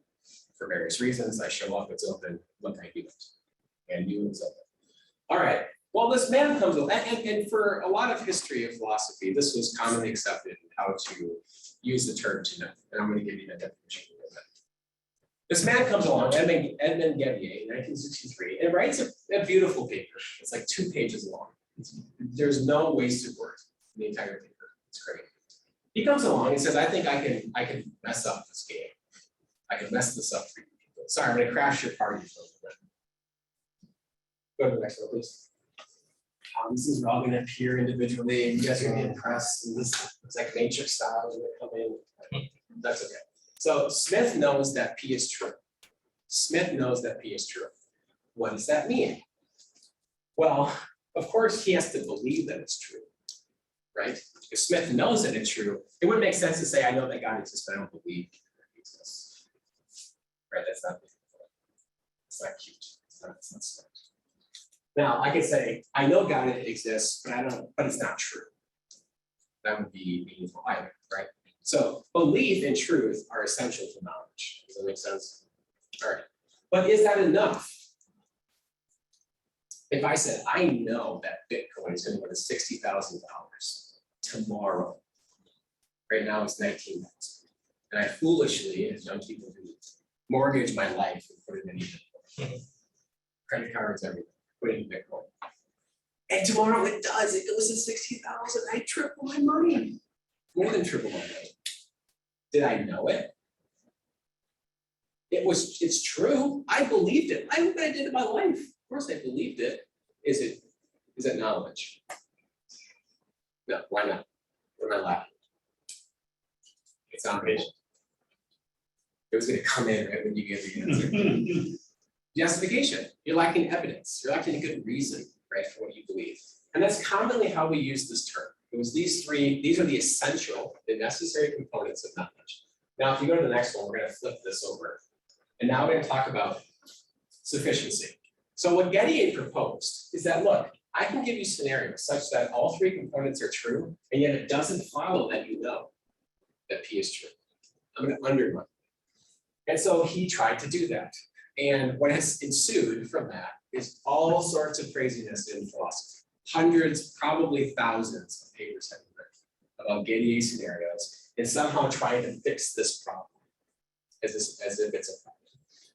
for various reasons. I show up, it's open, look, I knew it. And knew it was open. All right, well, this man comes along, and for a lot of history of philosophy, this was commonly accepted in how to use the term to know. And I'm going to give you that definition in a little bit. This man comes along, Edmund Gettier, in 1963, and writes a beautiful paper. It's like 2 pages long. There's no wasted words in the entire paper. It's great. He comes along and says, I think I can mess up this game. I can mess this up for you people. Sorry, I'm going to crash your party for a little bit. Go to the next one, please. These things are all going to appear individually, and you guys are going to be impressed. And this is like Matrix style. Going to come in. That's okay. So Smith knows that P is true. Smith knows that P is true. What does that mean? Well, of course, he has to believe that it's true, right? If Smith knows that it's true, it wouldn't make sense to say, I know that God exists, but I don't believe that he exists. Right? That's not it's not cute. It's not smart. Now, I could say, I know God exists, but it's not true. That would be meaningful either, right? So belief and truth are essential to knowledge. Does that make sense? All right. But is that enough? If I said, I know that Bitcoin is going to go to $60,000 tomorrow, right now it's 19,000, and I foolishly, as young people do, mortgage my life and put it in Bitcoin. Credit cards, everything, put it in Bitcoin. And tomorrow it does, it goes to 60,000, I triple my money. More than triple my money. Did I know it? It's true. I believed it. I look what I did in my life. Of course I believed it. Is it knowledge? No, why not? What am I laughing? It's not patient. It was gonna come in right when you give the answer. Justification. You're lacking evidence. You're lacking a good reason, right, for what you believe. And that's commonly how we use this term. It was these are the essential, the necessary components of knowledge. Now, if you go to the next one, we're going to flip this over. And now we're going to talk about sufficiency. So what Gettier proposed is that, look, I can give you scenarios such that all 3 components are true, and yet it doesn't follow that you know that P is true. I'm going to undermine. And so he tried to do that. And what has ensued from that is all sorts of craziness in philosophy. Hundreds, probably thousands of papers have been written about Gettier scenarios and somehow trying to fix this problem as if it's a problem.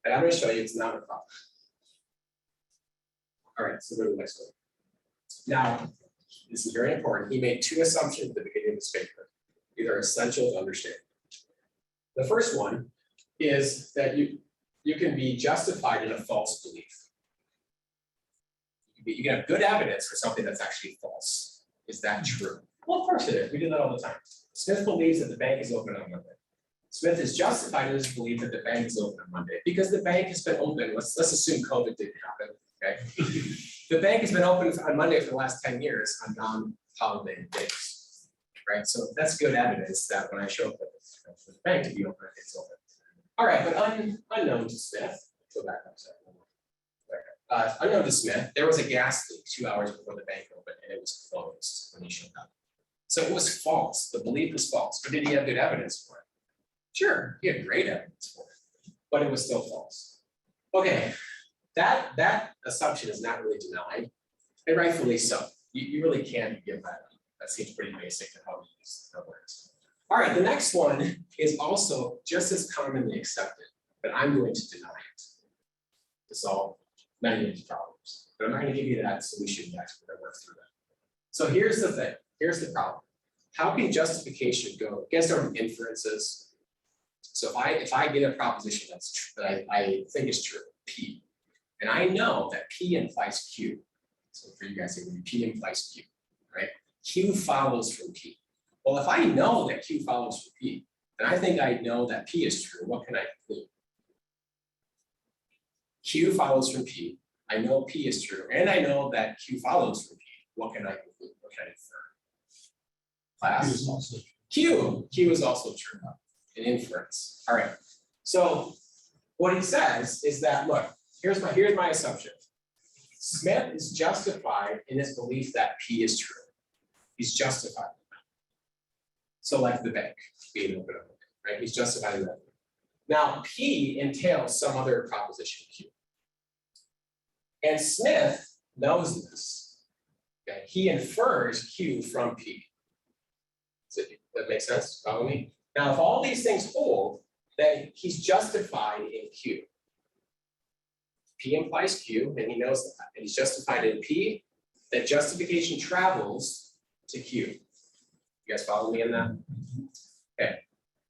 And I'm going to show you it's not a problem. All right, so go to the next one. Now, this is very important. He made 2 assumptions at the beginning of this paper. These are essential to understand. The first one is that you can be justified in a false belief. You can have good evidence for something that's actually false. Is that true? Well, of course it is. We do that all the time. Smith believes that the bank is open on Monday. Smith is justified in his belief that the bank is open on Monday because the bank has been open. Let's assume COVID didn't happen. Okay. The bank has been open on Monday for the last 10 years on non-holiday days. Right. So that's good evidence that when I show up at the bank to be open, it's open. All right, but unknown to Smith, go back up a second. Unknown to Smith, there was a gas leak 2 hours before the bank opened, and it was closed when he showed up. So it was false. The belief was false. But did he have good evidence for it? Sure, he had great evidence for it, but it was still false. Okay, that assumption is not really denied, and rightfully so. You really can't give that up. That seems pretty basic to how we use the words. All right, the next one is also just as commonly accepted, but I'm going to deny it to solve many of these problems. But I'm not going to give you that solution yet. We're going to work through that. So here's the thing. Here's the problem. How can justification go against our inferences? So if I get a proposition that I think is true, P, and I know that P implies Q. So for you guys, it would be P implies Q, right? Q follows from P. Well, if I know that Q follows from P, then I think I know that P is true. What can I conclude? Q follows from P. I know P is true, and I know that Q follows from P. What can I conclude? What can I infer? Class? Q is also true. An inference. All right. So what he says is that, look, here's my assumption. Smith is justified in his belief that P is true. He's justified. So like the bank being open, right? He's justified in that. Now P entails some other proposition Q. And Smith knows this. Okay? He infers Q from P. Does that make sense? Follow me? Now, if all these things hold, then he's justified in Q. P implies Q, and he knows that. And he's justified in P. That justification travels to Q. You guys follow me in that? Okay.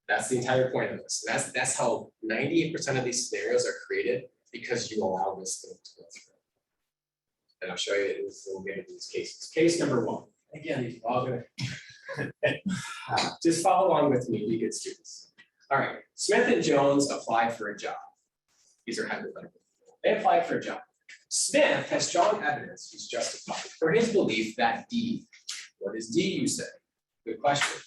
That's the entire point of this. That's how 98% of these scenarios are created, because you allow this thing to go through. And I'll show you this, we'll get into these cases. Case number 1. Again, these are all gonna just follow along with me, be good students. All right, Smith and Jones applied for a job. These are hypothetical. They applied for a job. Smith has strong evidence he's justified for his belief that D, what is D, you say? Good question.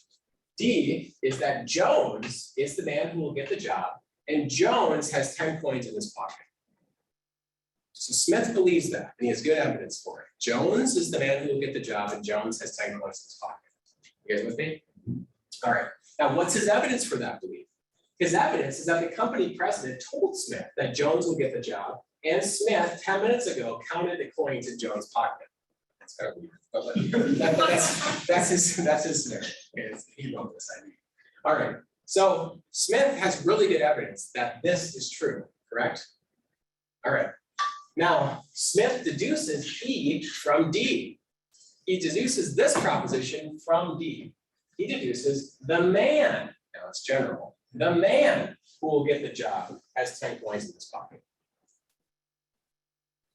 D is that Jones is the man who will get the job, and Jones has 10 coins in his pocket. So Smith believes that, and he has good evidence for it. Jones is the man who will get the job, and Jones has 10 coins in his pocket. You guys with me? All right. Now, what's his evidence for that belief? His evidence is that the company president told Smith that Jones will get the job, and Smith, 10 minutes ago, counted the coins in Jones' pocket. That's kind of weird, but that's his scenario. Okay, he wrote this, I mean. All right. So Smith has really good evidence that this is true, correct? All right. Now, Smith deduces E from D. He deduces this proposition from D. He deduces the man, now it's general, the man who will get the job has 10 coins in his pocket.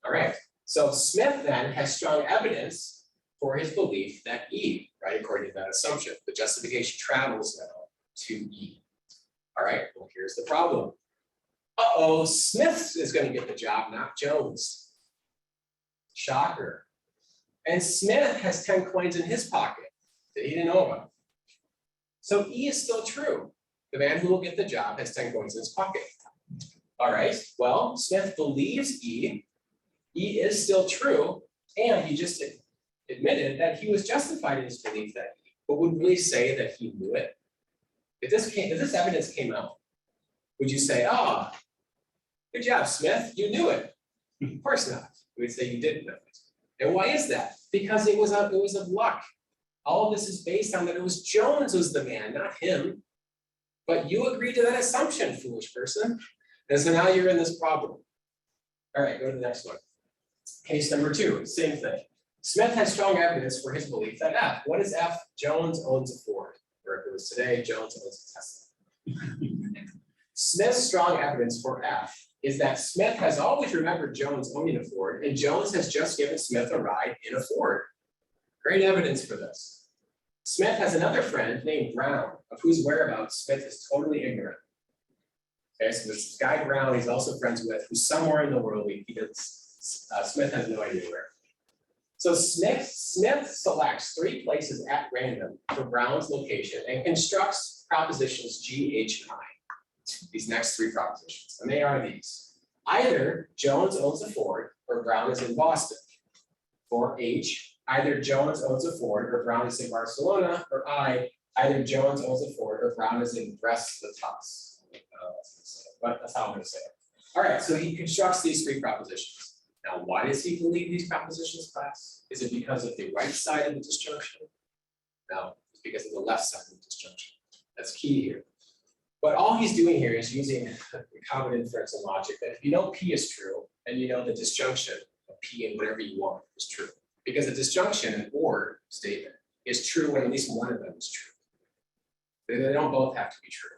All right, so Smith then has strong evidence for his belief that E, right, according to that assumption, the justification travels now to E. All right, well, here's the problem. Uh-oh, Smith is going to get the job, not Jones. Shocker. And Smith has 10 coins in his pocket that he didn't know about. So E is still true. The man who will get the job has 10 coins in his pocket. All right, well, Smith believes E. E is still true, and he just admitted that he was justified in his belief that E, but would really say that he knew it. If this evidence came out, would you say, oh, good job, Smith, you knew it? Of course not. We would say you didn't know it. And why is that? Because it was of luck. All of this is based on that it was Jones was the man, not him. But you agreed to that assumption, foolish person. And so now you're in this problem. All right, go to the next one. Case number 2, same thing. Smith has strong evidence for his belief that F. What is F? Jones owns a Ford. Or if it was today, Jones owns a Tesla. Smith's strong evidence for F is that Smith has always remembered Jones owning a Ford, and Jones has just given Smith a ride in a Ford. Great evidence for this. Smith has another friend named Brown, of whose whereabouts Smith is totally ignorant. Okay, so this guy Brown he's also friends with, who's somewhere in the world, Smith has no idea where. So Smith selects 3 places at random for Brown's location and constructs propositions G, H, and I. These next 3 propositions, and they are these. Either Jones owns a Ford or Brown is in Boston. For H, either Jones owns a Ford or Brown is in Barcelona, or I, either Jones owns a Ford or Brown is in Brest-le-Tasse. But that's how I'm going to say it. All right, so he constructs these 3 propositions. Now, why does he believe these propositions, class? Is it because of the right side of the disjunction? No, it's because of the left side of the disjunction. That's key here. But all he's doing here is using common inference and logic that if you know P is true, and you know the disjunction of P and whatever you want is true. Because the disjunction and or statement is true when at least one of them is true. They don't both have to be true.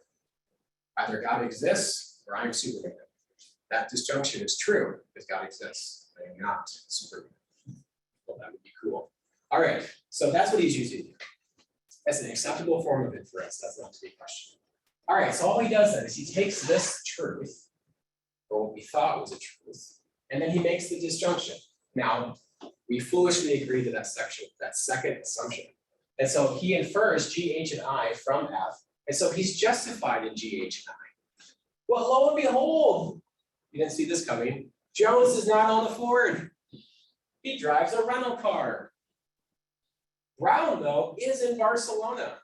Either God exists or I'm Superman. That disjunction is true because God exists. I am not Superman. Well, that would be cool. All right, so that's what he's using here. That's an acceptable form of inference. That's not to be questioned. All right, so all he does then is he takes this truth, or what we thought was a truth, and then he makes the disjunction. Now, we foolishly agree to that second assumption. And so he infers G, H, and I from F, and so he's justified in G, H, and I. Well, lo and behold, you didn't see this coming. Jones is not on the Ford. He drives a rental car. Brown, though, is in Barcelona,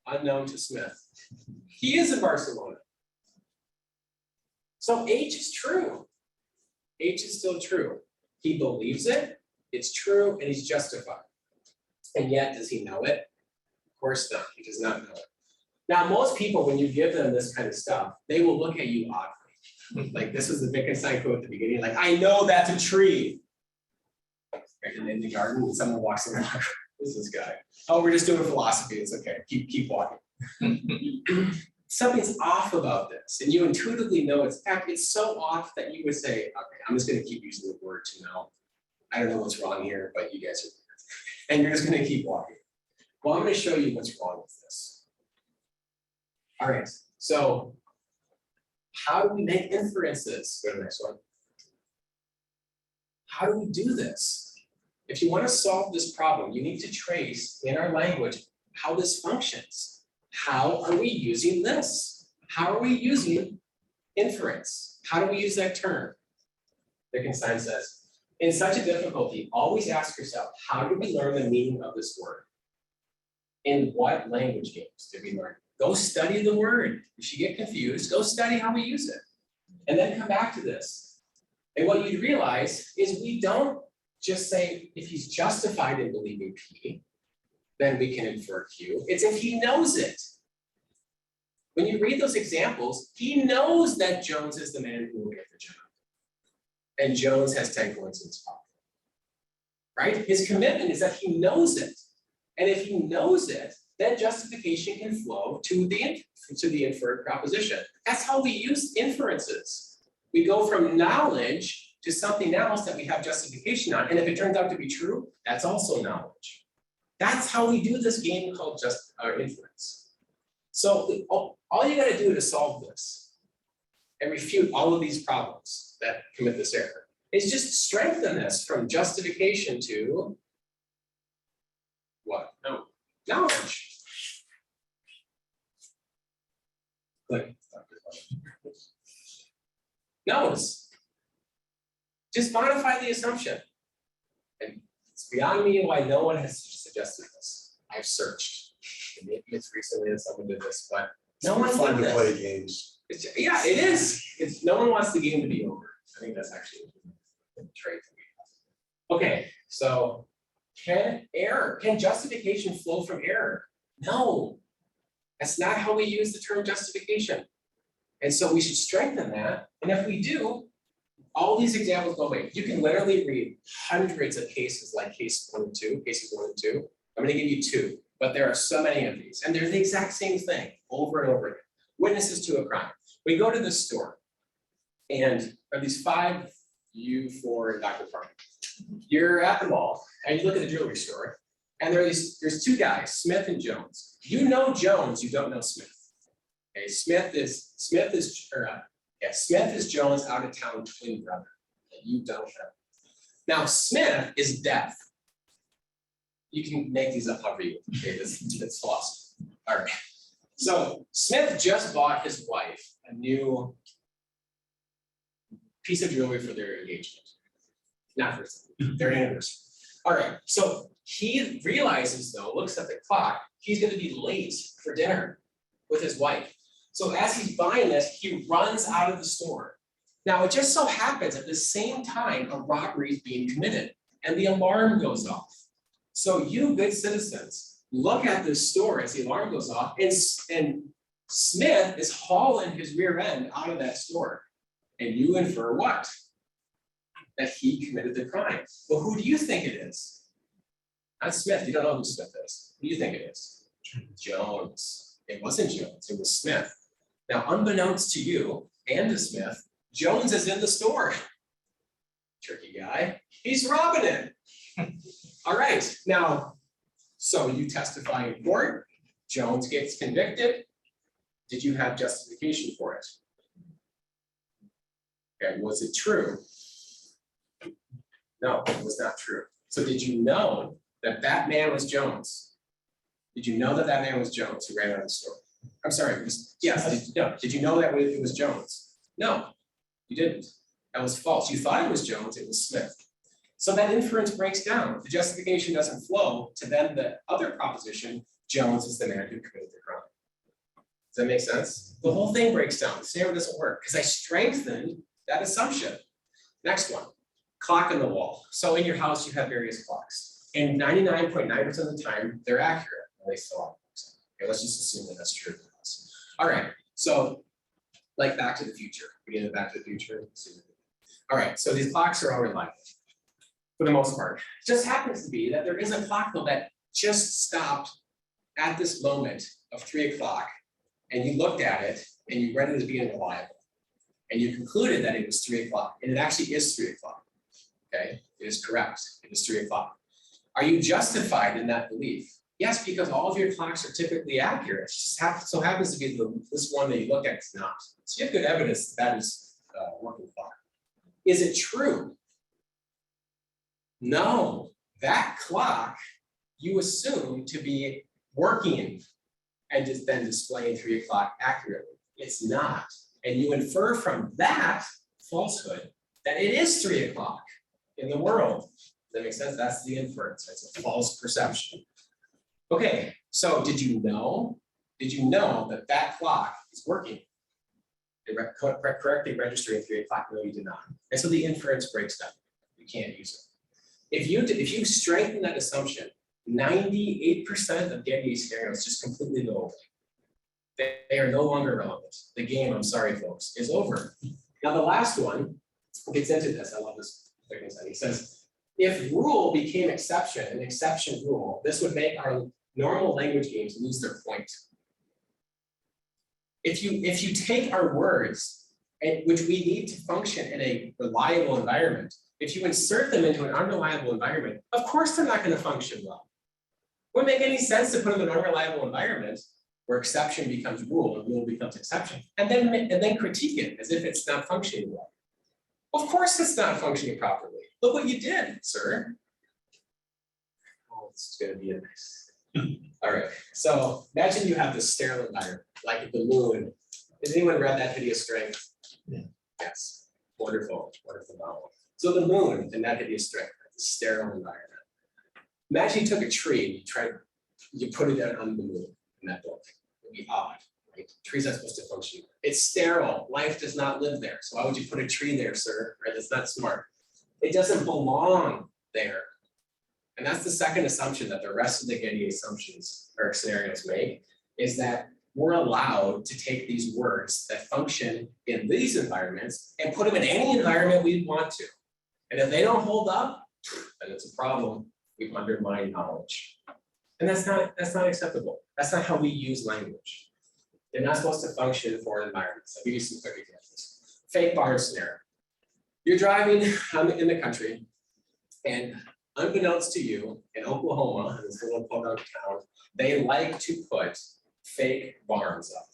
unknown to Smith. He is in Barcelona. So H is true. H is still true. He believes it, it's true, and he's justified. And yet, does he know it? Of course not, he does not know it. Now, most people, when you give them this kind of stuff, they will look at you oddly. Like this was the Wittgenstein quote at the beginning, like, I know that's a tree. And in the garden, and someone walks around, who's this guy? Oh, we're just doing philosophy, it's okay, keep walking. Something's off about this, and you intuitively know it's so off that you would say, okay, I'm just gonna keep using the word to know. I don't know what's wrong here, but you guys are weird. And you're just gonna keep walking. Well, I'm gonna show you what's wrong with this. All right, so how do we make inferences? Go to the next one. How do we do this? If you want to solve this problem, you need to trace in our language how this functions. How are we using this? How are we using inference? How do we use that term? Wittgenstein says, in such a difficulty, always ask yourself, how do we learn the meaning of this word? In what language games did we learn? Go study the word. If you get confused, go study how we use it. And then come back to this. And what you'd realize is we don't just say, if he's justified in believing P, then we can infer Q. It's if he knows it. When you read those examples, he knows that Jones is the man who will get the job. And Jones has 10 coins in his pocket. Right? His commitment is that he knows it. And if he knows it, then justification can flow to the inferred proposition. That's how we use inferences. We go from knowledge to something else that we have justification on. And if it turns out to be true, that's also knowledge. That's how we do this game called inference. So all you gotta do to solve this and refute all of these problems that commit this error is just strengthen this from justification to what? No, knowledge. Click. Knows. Just modify the assumption. And it's beyond me why no one has suggested this. I've searched. And it's recently that someone did this, but no one Fun did to play this. games. Yeah, it is. No one wants the game to be over. I think that's actually a trait that we have. Okay, so can justification flow from error? No, that's not how we use the term justification. And so we should strengthen that. And if we do, all these examples go away. You can literally read hundreds of cases like cases 1 and 2. I'm going to give you 2, but there are so many of these. And they're the exact same thing over and over again. Witnesses to a crime. We go to the store, and there are these 5, you 4, and Dr. Park. You're at the mall, and you look at the jewelry store, and there's 2 guys, Smith and Jones. You know Jones, you don't know Smith. Okay, Smith is Jones' out-of-town twin brother that you don't know. Now Smith is deaf. You can make these up however you want. Okay, it's philosophy. All right. So Smith just bought his wife a new piece of jewelry for their engagement. Not for their anniversary. All right. So he realizes, though, looks at the clock, he's going to be late for dinner with his wife. So as he's buying this, he runs out of the store. Now, it just so happens at the same time, a robbery is being committed and the alarm goes off. So you good citizens, look at this store as the alarm goes off, and Smith is hauling his rear end out of that store. And you infer what? That he committed the crime. Well, who do you think it is? Not Smith, you don't know who Smith is. Who do you think it is? Jones. It wasn't Jones, it was Smith. Now, unbeknownst to you and to Smith, Jones is in the store. Tricky guy. He's robbing it. All right, now, so you testify in court, Jones gets convicted. Did you have justification for it? Okay, was it true? No, it was not true. So did you know that that man was Jones? Did you know that that man was Jones who ran out of the store? I'm sorry, yes, did you know that it was Jones? No, you didn't. That was false. You thought it was Jones, it was Smith. So that inference breaks down. The justification doesn't flow to then the other proposition, Jones is the man who committed the crime. Does that make sense? The whole thing breaks down. The scenario doesn't work because I strengthened that assumption. Next one, clock on the wall. So in your house, you have various clocks. And 99.9% of the time, they're accurate. At least a lot of them. Okay, let's just assume that that's true for us. All right, so like Back to the Future. Beginning of Back to the Future. All right, so these clocks are all reliable for the most part. It just happens to be that there is a clock though that just stopped at this moment of 3 o'clock, and you looked at it and you read it as being reliable. And you concluded that it was 3 o'clock, and it actually is 3 o'clock. Okay, it is correct. It is 3 o'clock. Are you justified in that belief? Yes, because all of your clocks are typically accurate. It just so happens to be this one that you look at is not. So you have good evidence that is a working clock. Is it true? No, that clock you assume to be working and just then displaying 3 o'clock accurately. It's not. And you infer from that falsehood that it is 3 o'clock in the world. Does that make sense? That's the inference. It's a false perception. Okay, so did you know that that clock is working? Correctly registering 3 o'clock? No, you did not. And so the inference breaks down. You can't use it. If you strengthen that assumption, 98% of Getty scenarios just completely go away. They are no longer relevant. The game, I'm sorry, folks, is over. Now, the last one gets into this. I love this Wittgenstein. He says, if rule became exception, an exception rule, this would make our normal language games lose their point. If you take our words, which we need to function in a reliable environment, if you insert them into an unreliable environment, of course they're not going to function well. It wouldn't make any sense to put them in an unreliable environment where exception becomes rule and rule becomes exception, and then critique it as if it's not functioning well. Of course it's not functioning properly. Look what you did, sir. Oh, it's going to be a nice. All right, so imagine you have this sterile environment, like the moon. Has anyone read That Hideous Strength? Yeah. Yes, wonderful, wonderful novel. So the moon and That Hideous Strength, the sterile environment. Imagine you took a tree and you put it on the moon in that book. It'd be odd, right? Trees aren't supposed to function. It's sterile. Life does not live there. So why would you put a tree there, sir? Right? That's not smart. It doesn't belong there. And that's the second assumption that the rest of the Getty assumptions or scenarios make, is that we're allowed to take these words that function in these environments and put them in any environment we want to. And if they don't hold up, then it's a problem. We've undermined knowledge. And that's not acceptable. That's not how we use language. They're not supposed to function in foreign environments. I'll give you some quick examples. Fake barn scenario. You're driving in the country, and unbeknownst to you, in Oklahoma, in this little podunk town, they like to put fake barns up,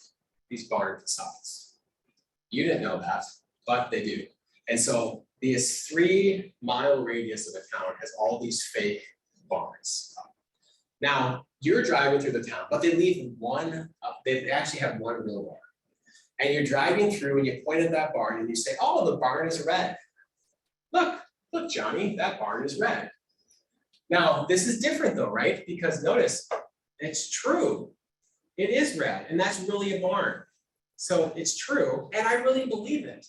these barn facades. You didn't know that, but they do. And so this 3-mile radius of a town has all these fake barns up. Now, you're driving through the town, but they leave one up. They actually have one real barn. And you're driving through and you point at that barn and you say, oh, the barn is red. Look, Johnny, that barn is red. Now, this is different though, right? Because notice, it's true. It is red, and that's really a barn. So it's true, and I really believe it.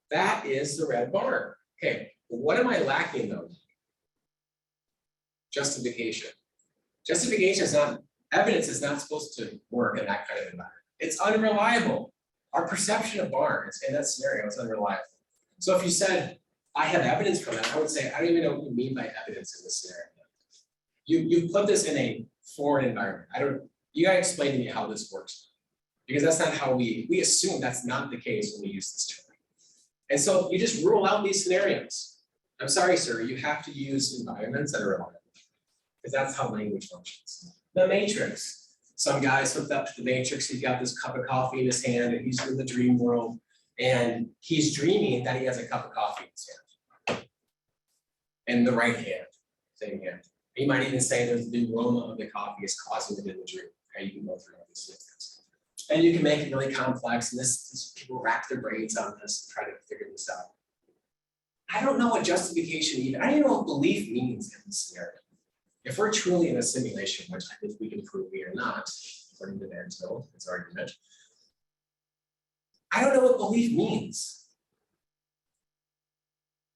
That is the red barn. Okay, what am I lacking though? Justification. Justification is not, evidence is not supposed to work in that kind of environment. It's unreliable. Our perception of barns in that scenario is unreliable. So if you said, I have evidence from that, I would say, I don't even know what you mean by evidence in this scenario. You put this in a foreign environment. You gotta explain to me how this works. Because that's not how we assume that's not the case when we use this term. And so you just rule out these scenarios. I'm sorry, sir, you have to use environments that are reliable. Because that's how language functions. The Matrix. Some guy's hooked up to the Matrix, he's got this cup of coffee in his hand, and he's in the dream world. And he's dreaming that he has a cup of coffee in his hand. In the right hand, same hand. He might even say there's the aroma of the coffee is causing it in the dream. Okay, you can go through all these things. And you can make it really complex, and this people rack their brains on this and try to figure this out. I don't know what justification even, I don't even know what belief means in this scenario. If we're truly in a simulation, which I think we can prove we are not, according to its argument, I don't know what belief means.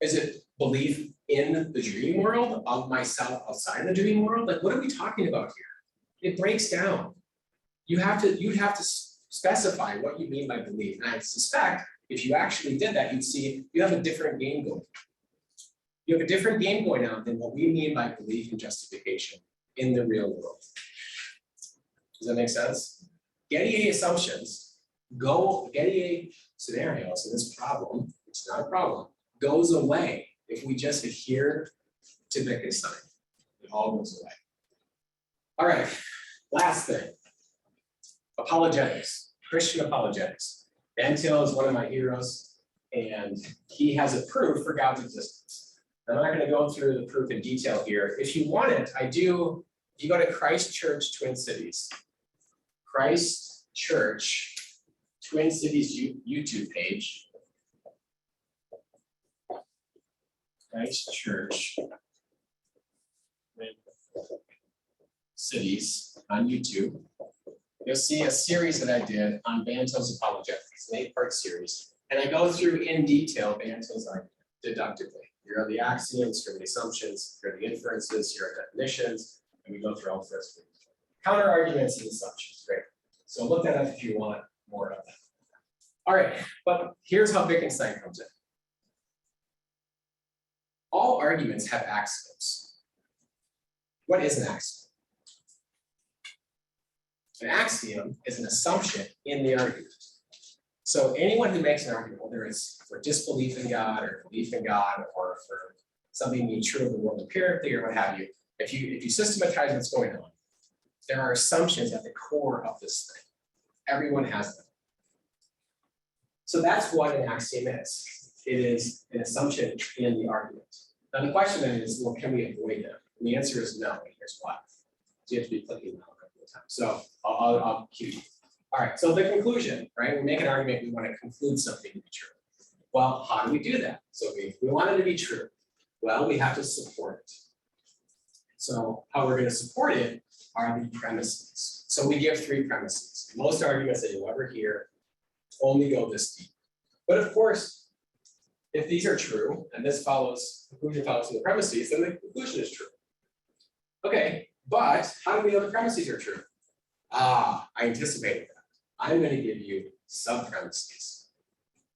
Is it belief in the dream world of myself outside the dream world? Like, what are we talking about here? It breaks down. You'd have to specify what you mean by belief. And I suspect if you actually did that, you'd see you have a different game going. You have a different game going on than what we mean by belief and justification in the real world. Does that make sense? Getty assumptions Getty scenarios in this problem, it's not a problem, goes away if we just adhere to Wittgenstein. It all goes away. All right, last thing. Apologetics, Christian apologetics. Van Til is one of my heroes, and he has a proof for God's existence. I'm not going to go through the proof in detail here. If you want it, if you go to Christ Church Twin Cities, Christ Church Twin Cities YouTube page, Christ Church Twin Cities on YouTube, you'll see a series that I did on Van Til's apologetics, an 8-part series, and I go through in detail Van Til's argument deductively. Here are the axioms, here are the assumptions, here are the inferences, here are definitions, and we go through all this. Counter arguments and assumptions, great. So look that up if you want more of that. All right, but here's how Wittgenstein comes in. All arguments have axioms. What is an axiom? An axiom is an assumption in the argument. So anyone who makes an argument, whether it's for disbelief in God or belief in God or for something being true of the world empirically or what have you, if you systematize what's going on, there are assumptions at the core of this thing. Everyone has them. So that's what an axiom is. It is an assumption in the argument. Now the question then is, well, can we avoid them? And the answer is no, and here's why. So you have to be clicking now a couple of times. So I'll cue you. All right, so the conclusion, right? We make an argument, we want to conclude something to be true. Well, how do we do that? So we want it to be true. Well, we have to support it. So how we're going to support it are the premises. So we give 3 premises. Most arguments that you'll ever hear only go this deep. But of course, if these are true, and this conclusion follows from the premises, then the conclusion is true. Okay, but how do we know the premises are true? I anticipated that. I'm going to give you sub-premises.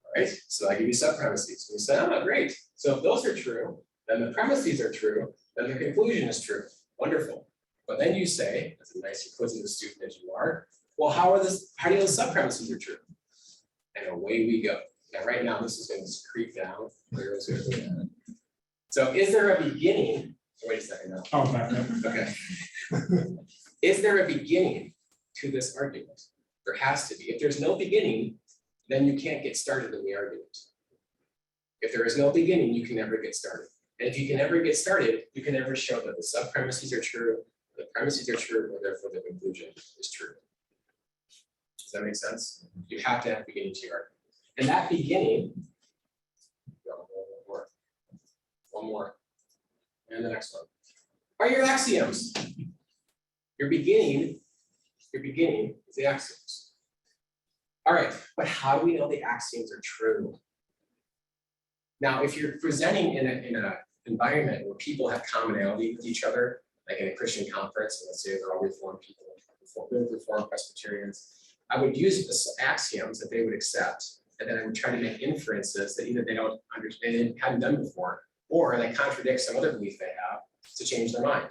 All right, so I give you sub-premises. We say, oh, great. So if those are true, then the premises are true, then the conclusion is true. Wonderful. But then you say, as a nice inquisitive student as you are, well, how do you know the sub-premises are true? And away we go. Now, right now, this is going to creep down. So is there a beginning? Wait a second now. Oh, back up. Okay. Is there a beginning to this argument? There has to be. If there's no beginning, then you can't get started in the argument. If there is no beginning, you can never get started. And if you can never get started, you can never show that the sub-premises are true, the premises are true, or therefore the conclusion is true. Does that make sense? You have to have a beginning to your argument. And that beginning, one more, and the next one, are your axioms. Your beginning is the axioms. All right, but how do we know the axioms are true? Now, if you're presenting in an environment where people have commonality with each other, like in a Christian conference, and let's say they're all Reformed people, Reformed Presbyterians, I would use the axioms that they would accept, and then I would try to make inferences that either they don't understand, they hadn't done before, or they contradict some other belief they have to change their mind.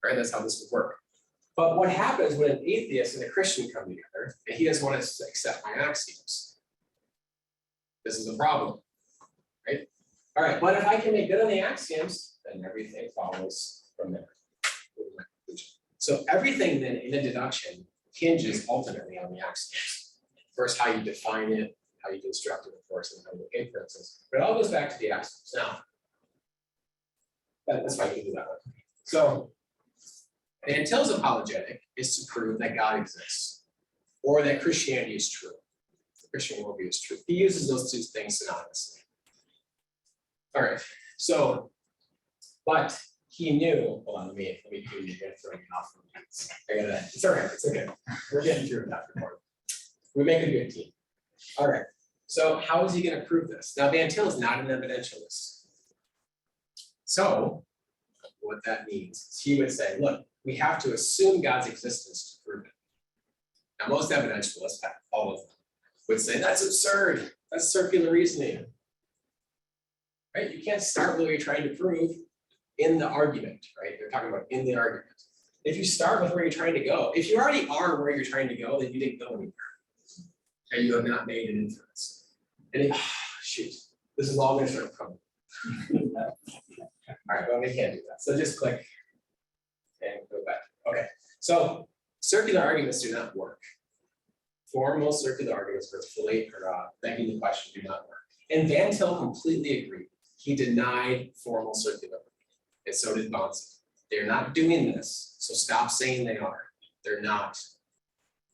Right? That's how this would work. But what happens when an atheist and a Christian come together, and he doesn't want to accept my axioms? This is a problem, right? All right, but if I can make good on the axioms, then everything follows from there. So everything then in a deduction hinges ultimately on the axioms. First, how you define it, how you construct it, of course, and how you make inferences. But it all goes back to the axioms. Now, that's why you can do that one. So, Van Til's apologetic is to prove that God exists, or that Christianity is true. The Christian worldview is true. He uses those 2 things synonymously. All right, so, but he knew, hold on, let me do you again, throwing it off. It's all right, it's okay. We're getting through that report. We make a good team. All right, so how is he gonna prove this? Now, Van Til is not an evidentialist. So what that means is he would say, look, we have to assume God's existence to prove it. Now, most evidentialists, all of them, would say that's absurd. That's circular reasoning. Right? You can't start with what you're trying to prove in the argument, right? They're talking about in the argument. If you start with where you're trying to go, if you already are where you're trying to go, then you didn't go anywhere. And you have not made an inference. And if, shoot, this is all going to start crumbling. All right, well, we can't do that. So just click and go back. Okay, so circular arguments do not work. Formal circular arguments or begging the question do not work. And Van Til completely agreed. He denied formal circular, and so did Bonson. They're not doing this, so stop saying they are. They're not.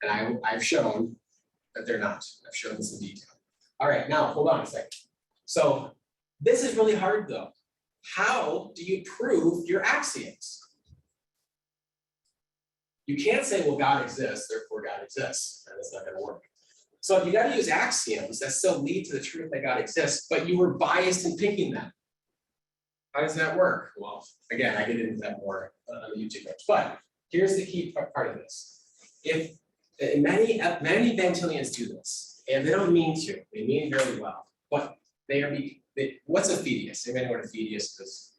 And I've shown that they're not. I've shown this in detail. All right, now hold on a second. So this is really hard though. How do you prove your axioms? You can't say, well, God exists, therefore God exists, and it's not going to work. So if you got to use axioms that still lead to the truth that God exists, but you were biased in picking them. How does that work? Well, again, I get into that more on the YouTube notes, but here's the key part of this. If many Van Tilians do this, and they don't mean to, they mean very well, but what's a fideist? Anybody know what a fideist is?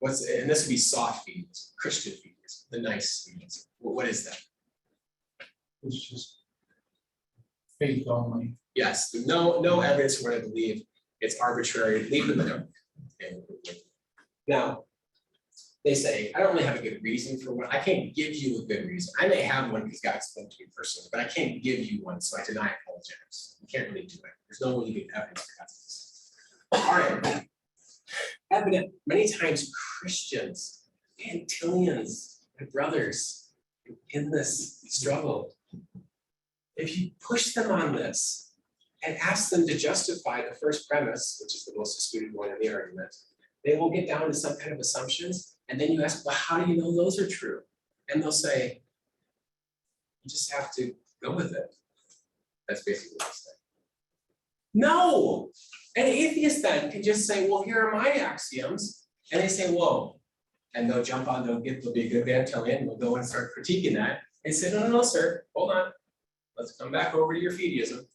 And this would be soft fideist, Christian fideist, the nice fideist. What is that? It's just faith only. Yes, no evidence for what I believe. It's arbitrary, leave it in the dark. Now, they say, I don't really have a good reason for what, I can't give you a good reason. I may have one because God spoke to me personally, but I can't give you one, so I deny apologetics. You can't really do it. There's no way you get evidence for God's existence. All right. Evident, many times Christians, Van Tilians, and brothers in this struggle, if you push them on this and ask them to justify the first premise, which is the most disputed one in the argument, they will get down to some kind of assumptions. And then you ask, well, how do you know those are true? And they'll say, you just have to go with it. That's basically what they say. No! An atheist then can just say, well, here are my axioms. And they say, whoa. And they'll jump on, they'll be a good Van Tilian, they'll go and start critiquing that and say, no, sir, hold on. Let's come back over to your fideism.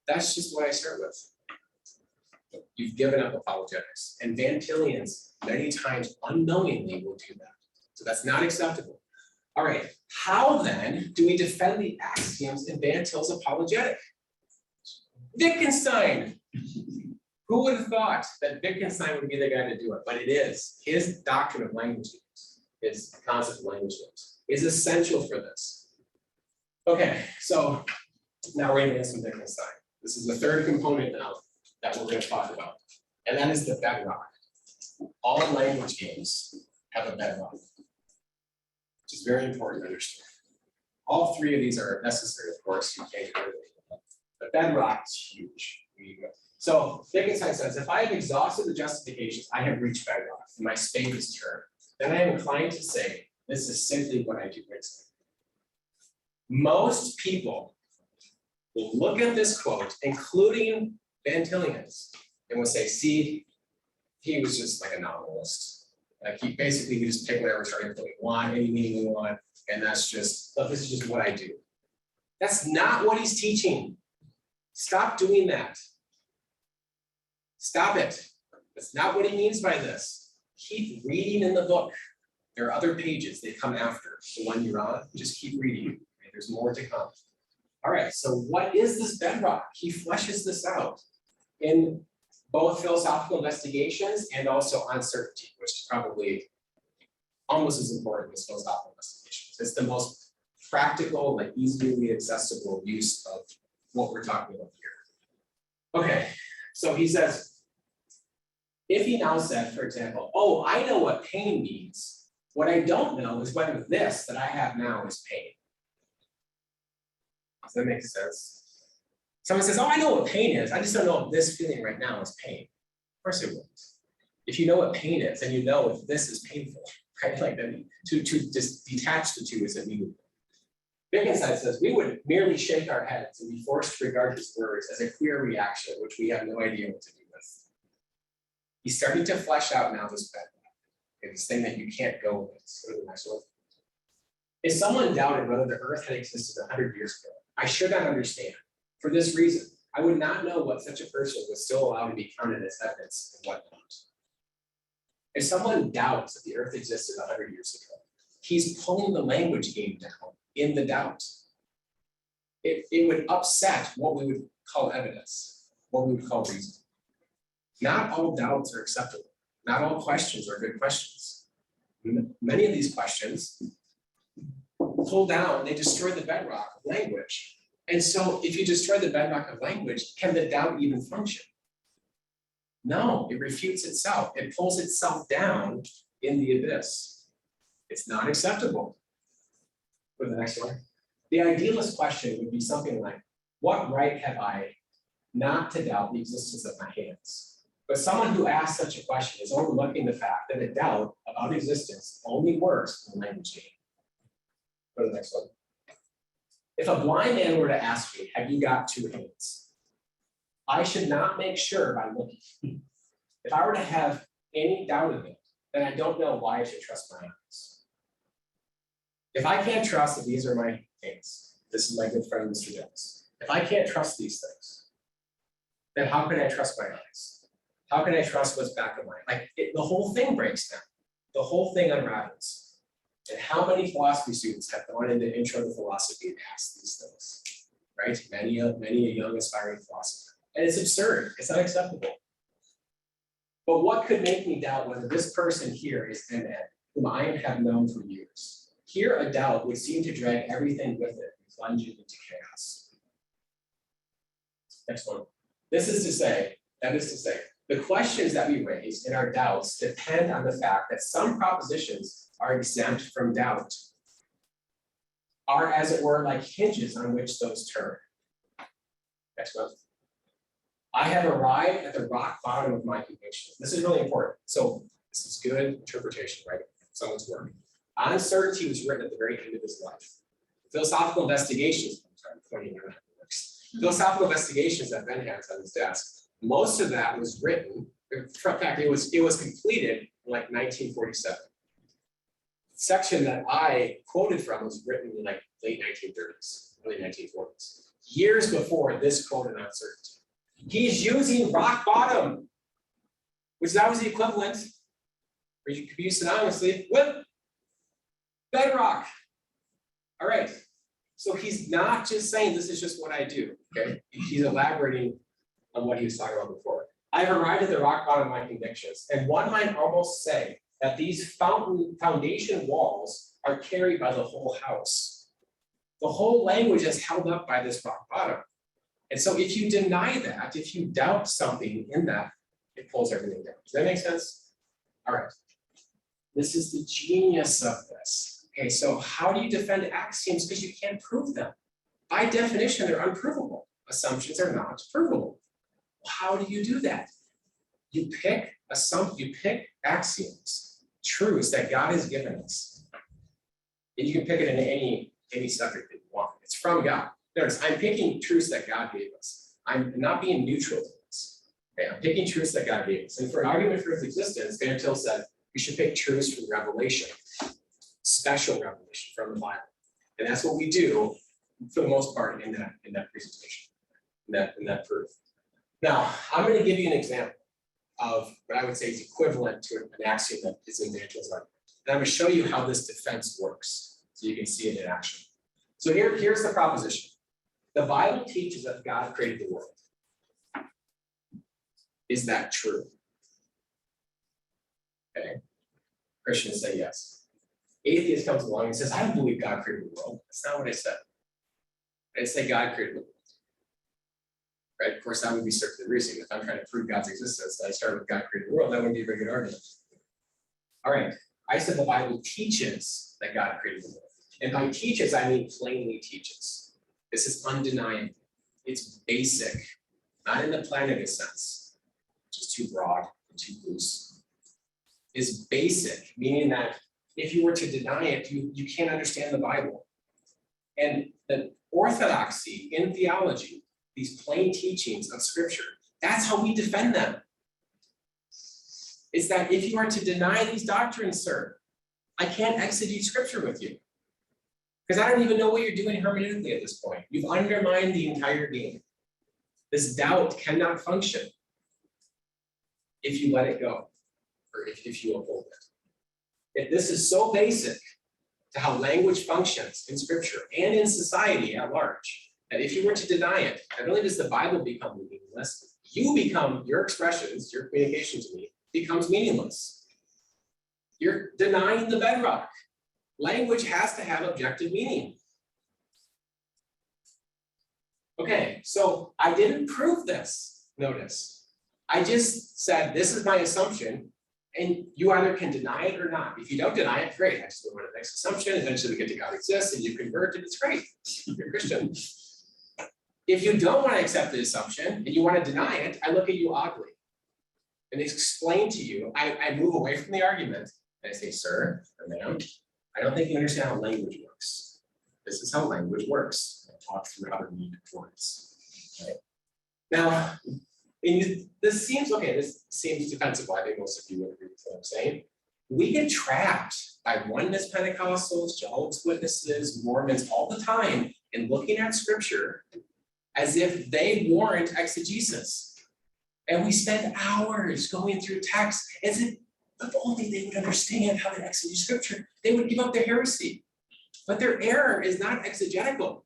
That's just what I start with. You've given up apologetics. And Van Tilians, many times unknowingly, will do that. So that's not acceptable. All right, how then do we defend the axioms in Van Til's apologetic? Wittgenstein. Who would have thought that Wittgenstein would be the guy to do it? But it is. His doctrine of language use, his concept of language use, is essential for this. Okay, so now we're going to get some Wittgenstein. This is the third component now that we're going to talk about, and that is the bedrock. All language games have a bedrock, which is very important to understand. All three of these are necessary, of course. You can't do everything. The bedrock is huge. So Wittgenstein says, if I have exhausted the justifications, I have reached bedrock, and my spade is turned, then I am inclined to say, this is simply what I do. Most people will look at this quote, including Van Tilians, and will say, see, he was just like a novelist. Like we just pick whatever starting point we want, any meaning we want, and that's just, look, this is just what I do. That's not what he's teaching. Stop doing that. Stop it. That's not what he means by this. Keep reading in the book. There are other pages that come after the one you're on. Just keep reading. Okay? There's more to come. All right, so what is this bedrock? He fleshes this out in both philosophical investigations and also uncertainty, which is probably almost as important as philosophical investigations. It's the most practical, like easily accessible use of what we're talking about here. Okay, so he says, if he now said, for example, oh, I know what pain means. What I don't know is whether this that I have now is pain. Does that make sense? Someone says, oh, I know what pain is. I just don't know if this feeling right now is pain. course it wouldn't. If you know what pain is, and you know if this is painful, right? Like then to just detach the two is immutable. Wittgenstein says we would merely shake our heads and be forced to regard his words as a queer reaction, which we have no idea what to do with. He's starting to flesh out now this bedrock, this thing that you can't go with. Let's go to the next one. If someone doubted whether the earth had existed 100 years ago, I should not understand. For this reason, I would not know what such a person was still allowed to be counted as evidence and what not. If someone doubts that the earth existed 100 years ago, he's pulling the language game down in the doubt. It would upset what we would call evidence, what we would call reason. Not all doubts are acceptable. Not all questions are good questions. Many of these questions pull down, they destroy the bedrock of language. And so if you destroy the bedrock of language, can the doubt even function? No, it refutes itself. It pulls itself down in the abyss. It's not acceptable. Go to the next one. The idealist question would be something like, what right have I not to doubt the existence of my hands? But someone who asks such a question is overlooking the fact that a doubt about existence only works in the language game. Go to the next one. If a blind man were to ask me, have you got two hands? I should not make sure by looking. If I were to have any doubt of it, then I don't know why I should trust my eyes. If I can't trust that these are my hands, this is my good friend, Mr. Jones. If I can't trust these things, then how can I trust my eyes? How can I trust what's back of mine? The whole thing breaks down. The whole thing unravels. And how many philosophy students have gone into intro to philosophy and asked these things, right? Many a young aspiring philosopher. And it's absurd, it's unacceptable. But what could make me doubt whether this person here is an Ed, whom I have known for years? Here, a doubt would seem to drag everything with it and plunge it into chaos. Next one. That is to say, the questions that we raise in our doubts depend on the fact that some propositions are exempt from doubt, are as it were like hinges on which those turn. Next one. I have arrived at the rock bottom of my conviction. This is really important. So this is good interpretation, right? Someone's work. Uncertainty was written at the very end of his life. Philosophical investigations, philosophical investigations that Ben has on his desk, most of that was written, in fact, it was completed in like 1947. The section that I quoted from was written in like late 1930s, early 1940s, years before this quote on uncertainty. He's using rock bottom, which that was the equivalent, or you could use synonymously with bedrock. All right, so he's not just saying this is just what I do, okay? He's elaborating on what he was talking about before. I've arrived at the rock bottom of my convictions, and one might almost say that these foundation walls are carried by the whole house. The whole language is held up by this rock bottom. And so if you deny that, if you doubt something in that, it pulls everything down. Does that make sense? All right. This is the genius of this. Okay, so how do you defend axioms? Because you can't prove them. By definition, they're unprovable. Assumptions are not provable. How do you do that? You pick axioms, truths that God has given us. And you can pick it in any subject that you want. It's from God. Notice, I'm picking truths that God gave us. I'm not being neutral to this. Okay, I'm picking truths that God gave us. And for an argument for its existence, Van Til said, we should pick truths from Revelation, special revelation from the Bible. And that's what we do for the most part in that presentation, in that proof. Now, I'm going to give you an example of what I would say is equivalent to an axiom that is in Van Til's argument. And I'm going to show you how this defense works, so you can see it in action. So here's the proposition. The Bible teaches that God created the world. Is that true? Okay. Christians say yes. Atheist comes along and says, I don't believe God created the world. That's not what I said. I didn't say God created the world. Right? Of course, that would be circular reasoning. If I'm trying to prove God's existence, and I start with God created the world, that wouldn't be a very good argument. All right. I said the Bible teaches that God created the world. And by teaches, I mean plainly teaches. This is undeniable. It's basic, not in the Plantinus sense, which is too broad. too loose, is basic, meaning that if you were to deny it, you can't understand the Bible. And the orthodoxy in theology, these plain teachings of Scripture, that's how we defend them. It's that if you are to deny these doctrines, sir, I can't exegete Scripture with you. Because I don't even know what you're doing hermeneutically at this point. You've undermined the entire game. This doubt cannot function if you let it go, or if you uphold it. If this is so basic to how language functions in Scripture and in society at large, that if you were to deny it, not only does the Bible become meaningless, your expressions, your communication to me becomes meaningless. You're denying the bedrock. Language has to have objective meaning. Okay, so I didn't prove this, notice. I just said, this is my assumption, and you either can deny it or not. If you don't deny it, great. I just move on to the next assumption. Eventually we get to God exists, and you convert, and it's great. You're a Christian. If you don't want to accept the assumption, and you want to deny it, I look at you oddly. And explain to you, I move away from the argument, and I say, sir, or ma'am, I don't think you understand how language works. This is how language works. I'll talk through how to read words. Right? Now, this seems defensible. I think most of you would agree with what I'm saying. We get trapped by oneness Pentecostals, Jehovah's Witnesses, Mormons all the time in looking at Scripture as if they warrant exegesis. And we spend hours going through text as if only they would understand how to exegete Scripture, they would give up their heresy. But their error is not exegetical.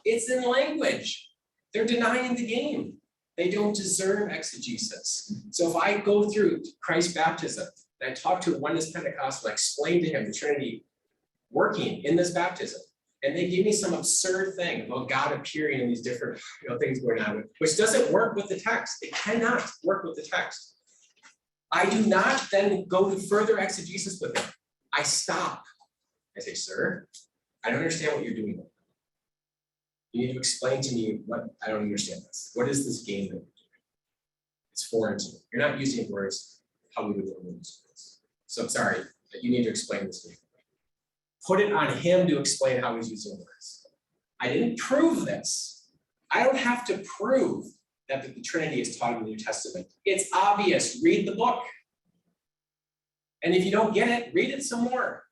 It's in language. They're denying the game. They don't deserve exegesis. So if I go through Christ's baptism and I talk to a oneness Pentecostal, I explain to him the Trinity working in this baptism, and they give me some absurd thing about God appearing in these different things going on, which doesn't work with the text. It cannot work with the text. I do not then go to further exegesis with him. I stop. I say, sir, I don't understand what you're doing. You need to explain to me what, I don't understand this. What is this game that you're doing? It's foreign to me. You're not using words how we would normally use words. So I'm sorry, but you need to explain this to me. Put it on him to explain how he's using words. I didn't prove this. I don't have to prove that the Trinity is taught in the New Testament. It's obvious. Read the book. And if you don't get it, read it some more.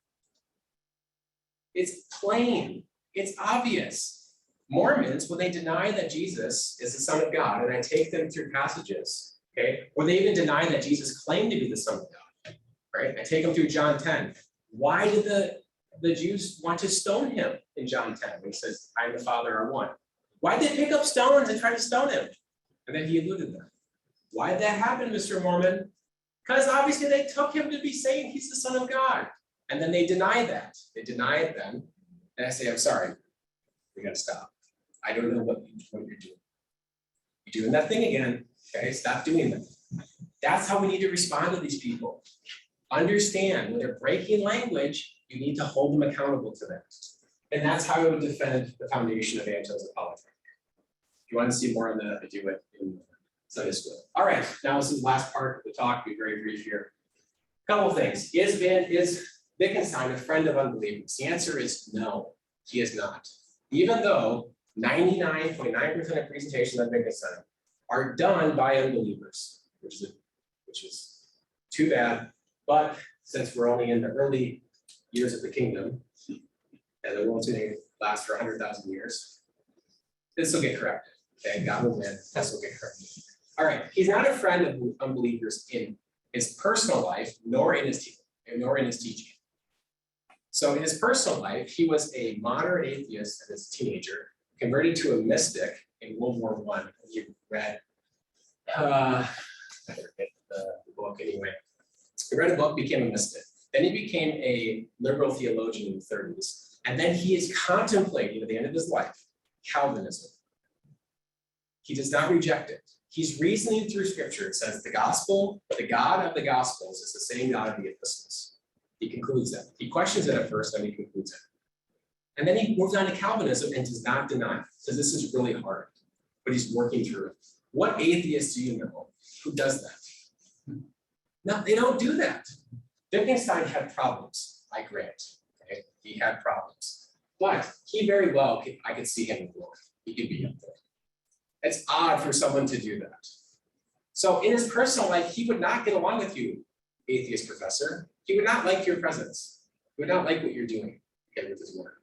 It's plain. It's obvious. Mormons, when they deny that Jesus is the Son of God, and I take them through passages, okay, or they even deny that Jesus claimed to be the Son of God, right? I take them through John 10. Why did the Jews want to stone him in John 10 when he says, I and the Father are one? Why did they pick up stones and try to stone him? And then he eluded them. Why did that happen, Mr. Mormon? Because obviously they took him to be saying he's the Son of God. And then they deny that. They deny it then. And I say, I'm sorry, we gotta stop. I don't know what you're doing. You're doing that thing again. Okay, stop doing that. That's how we need to respond to these people. Understand when they're breaking language, you need to hold them accountable to that. And that's how I would defend the foundation of Anton's apology. If you want to see more on that, I do it in Sunday school. All right, now this is the last part of the talk. Be very brief here. Couple things. Is Wittgenstein a friend of unbelievers? The answer is no, he is not. Even though 99.9% of presentations on Wittgenstein are done by unbelievers, which is too bad. But since we're only in the early years of the kingdom, and the world's going to last for 100,000 years, this will get corrected. Okay, God will win. This will get corrected. All right, he's not a friend of unbelievers in his personal life, nor in his teaching. So in his personal life, he was a moderate atheist as a teenager, converted to a mystic in World War I. He read, I forget the book anyway. He read a book, became a mystic. Then he became a liberal theologian in the 30s. And then he is contemplating at the end of his life, Calvinism. He does not reject it. He's reasoning through Scripture. It says the gospel, the God of the Gospels is the same God of the epistles. He concludes that. He questions it at first, then he concludes it. And then he moves on to Calvinism and does not deny it. Says this is really hard, but he's working through it. What atheist do you know who does that? No, they don't do that. Wittgenstein had problems, I grant. Okay? He had problems. But he very well, I could see him in glory. He could be up there. It's odd for someone to do that. So in his personal life, he would not get along with you, atheist professor. He would not like your presence. He would not like what you're doing with his work.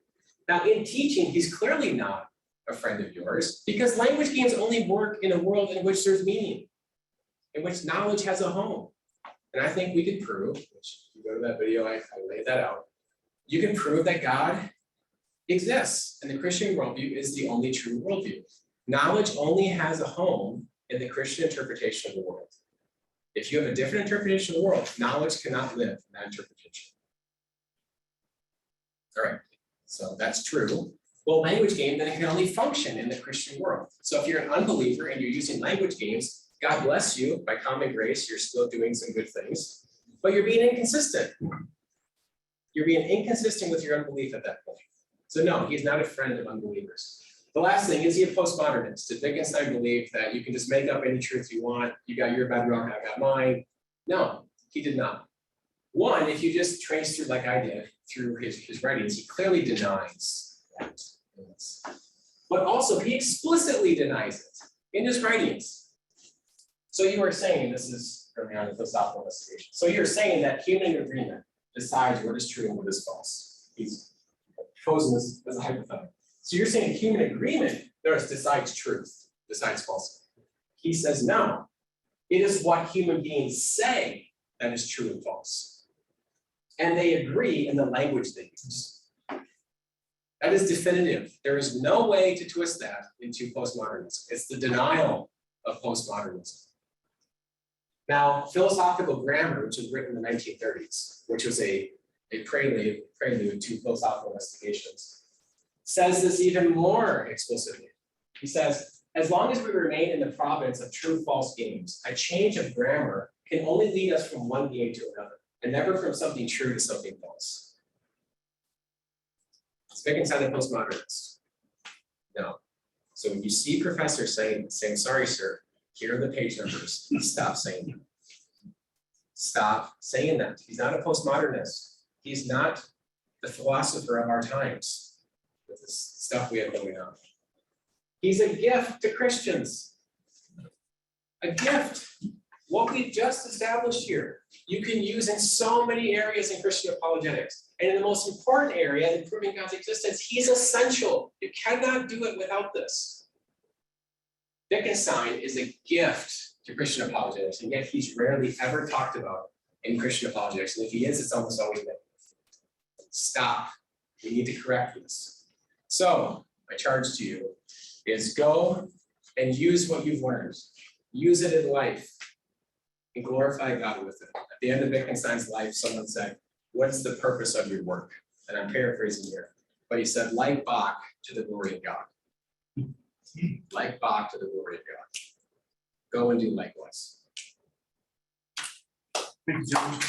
Now in teaching, he's clearly not a friend of yours because language games only work in a world in which there's meaning, in which knowledge has a home. And I think we can prove, which if you go to that video, I laid that out. You can prove that God exists and the Christian worldview is the only true worldview. Knowledge only has a home in the Christian interpretation of the world. If you have a different interpretation of the world, knowledge cannot live in that interpretation. All right, so that's true. Well, language game then can only function in the Christian world. So if you're an unbeliever and you're using language games, God bless you, by common grace, you're still doing some good things, but you're being inconsistent. You're being inconsistent with your unbelief at that point. So no, he's not a friend of unbelievers. The last thing, is he a postmodernist? Did Wittgenstein believe that you can just make up any truth you want? You got your bedrock, I got mine. No, he did not. One, if you just trace through like I did, through his writings, he clearly denies that. But also he explicitly denies it in his writings. So you are saying, this is early on in philosophical investigation. So you're saying that human agreement decides what is true and what is false. He's posing this as a hypothetical. So you're saying human agreement decides truth, decides falsehood. He says no. It is what human beings say that is true and false. And they agree in the language they use. That is definitive. There is no way to twist that into postmodernism. It's the denial of postmodernism. Now, philosophical grammar, which was written in the 1930s, which was a prelude to philosophical investigations, says this even more explicitly. He says, as long as we remain in the province of true-false games, a change of grammar can only lead us from one game to another, and never from something true to something false. Is Wittgenstein a postmodernist? No. So when you see professors saying, sorry, sir, here are the page numbers, stop saying that. Stop saying that. He's not a postmodernist. He's not the philosopher of our times with this stuff we have going on. He's a gift to Christians. A gift. What we just established here, you can use in so many areas in Christian apologetics. And in the most important area, in proving God's existence, he's essential. You cannot do it without this. Wittgenstein is a gift to Christian apologetics, and yet he's rarely ever talked about in Christian apologetics. And if he is, it's almost always negative. Stop. We need to correct this. So my charge to you is go and use what you've learned. Use it in life and glorify God with it. At the end of Wittgenstein's life, someone said, what's the purpose of your work? And I'm paraphrasing here, but he said, like Bach to the glory of God. Like Bach to the glory of God. Go and do likewise. Thank you, John.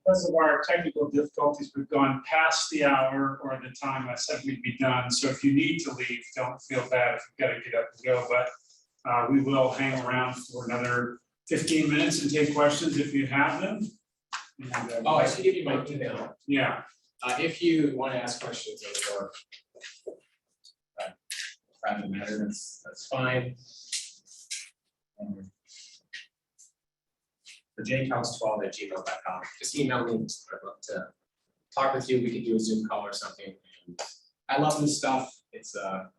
Because of our technical difficulties, we've gone past the hour or the time I said we'd be done. So if you need to leave, don't feel bad if you've got to get up and go. But we will hang around for another 15 minutes and take questions if you have them. And, Oh, I should give you my email. Yeah. If you want to ask questions or private matter, that's fine. For jkaus12@gmail.com. Just email me. I'd love to talk with you. We could do a Zoom call or something. And I love this stuff. It's a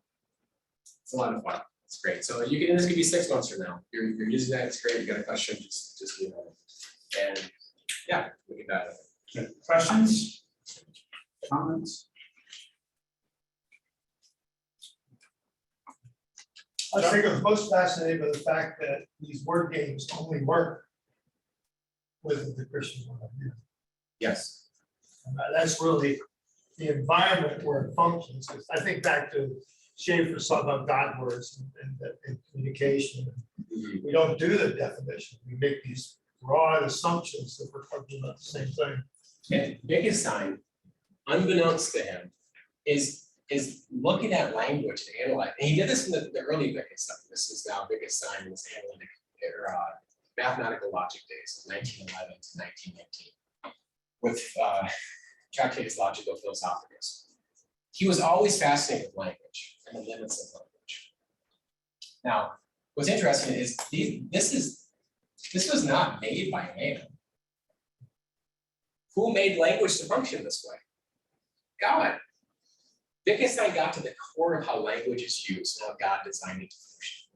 lot of fun. It's great. So you can. This could be 6 months from now. You're using that. It's great. You got a question? Just email me. And yeah, we can dive in. Okay. Questions? Comments? I think I was most fascinated by the fact that these word games only work with the Christian worldview. Yes. And that's really the environment where it functions. I think back to Schaeffer's talk about God words and communication. We don't do the definition. We make these broad assumptions that we're talking about the same thing. And Wittgenstein, unbeknownst to him, is is looking at language and analyze. And he did this in the early Wittgenstein. This is now Wittgenstein's analytic or mathematical logic days, 1911 to 1919, with Tractatus Logico Philosophicus. He was always fascinated with language and the limits of language. Now, what's interesting is this was not made by man. Who made language to function this way? God. Wittgenstein got to the core of how language is used and how God designed it to function.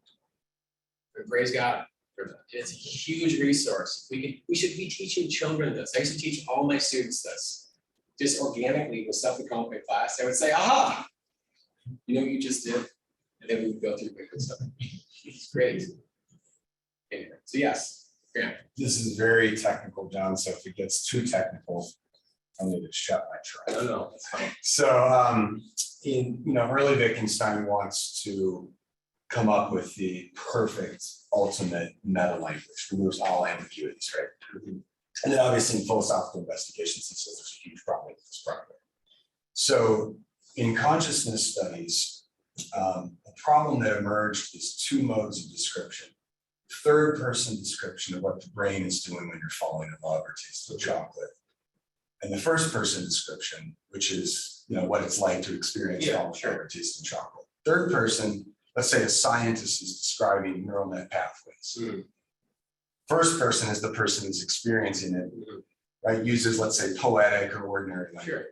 And praise God for that. It's a huge resource. We should be teaching children this. I used to teach all my students this. Just organically, with stuff we come up in class, I would say, aha, you know what you just did? And then we would go through Wittgenstein. It's great. Anyway, so yes, Graham. This is very technical, John, so if it gets too technical, I'm going to shut my trap. No, that's fine. So early Wittgenstein wants to come up with the perfect ultimate meta language, removes all ambiguities, right? And then obviously in philosophical investigations, he says there's a huge problem with this problem. So in consciousness studies, a problem that emerged is two modes of description. Third person description of what the brain is doing when you're falling in love or tasting chocolate. And the first person description, which is what it's like to experience falling in love or tasting chocolate. Third person, let's say a scientist is describing neural net pathways. First person is the person who's experiencing it, right? Uses, let's say, poetic or ordinary language. Sure.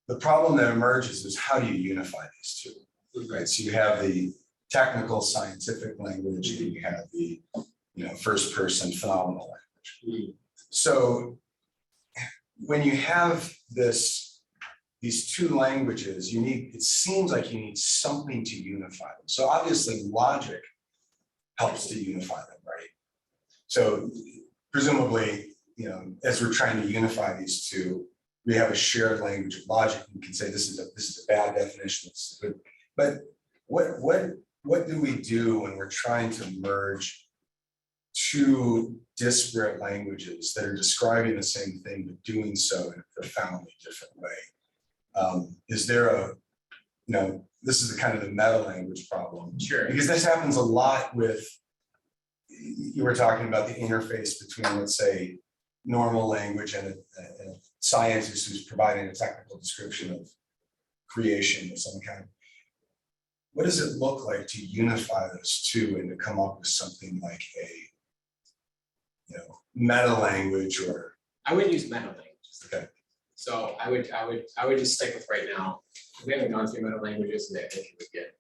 The problem that emerges is how do you unify these two, right? So you have the technical scientific language, and you have the first person phenomenal language. So when you have these two languages, it seems like you need something to unify them. So obviously logic helps to unify them, right? So presumably, as we're trying to unify these two, we have a shared language of logic. We can say this is a bad definition. This is good. But what do we do when we're trying to merge two disparate languages that are describing the same thing but doing so in a profoundly different way? Is there this is the kind of the meta language problem. Sure. Because this happens a lot with, you were talking about the interface between, let's say, normal language and a scientist who's providing a technical description of creation of some kind. What does it look like to unify those two and to come up with something like a meta language? Or I wouldn't use meta languages. Okay. So I would just stick with right now. We haven't gone through meta languages, and I think it would get.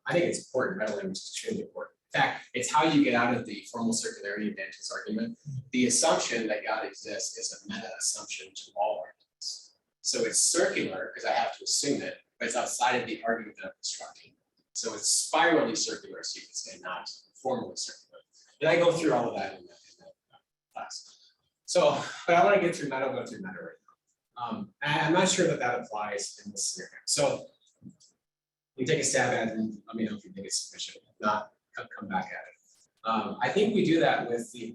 I think it's important. Meta language is extremely important. In fact, it's how you get out of the formal circularity of Dante's argument. The assumption that God exists is a meta assumption to all arguments. So it's circular because I have to assume it, but it's outside of the argument that I'm constructing. So it's spirally circular, so you could say, not formally circular. And I go through all of that in that class. So, but I want to get through meta, I'll go through meta right now. And I'm not sure that applies in this scenario. So you take a stab at it and let me know if you think it's sufficient. If not, come back at it. I think we do that with the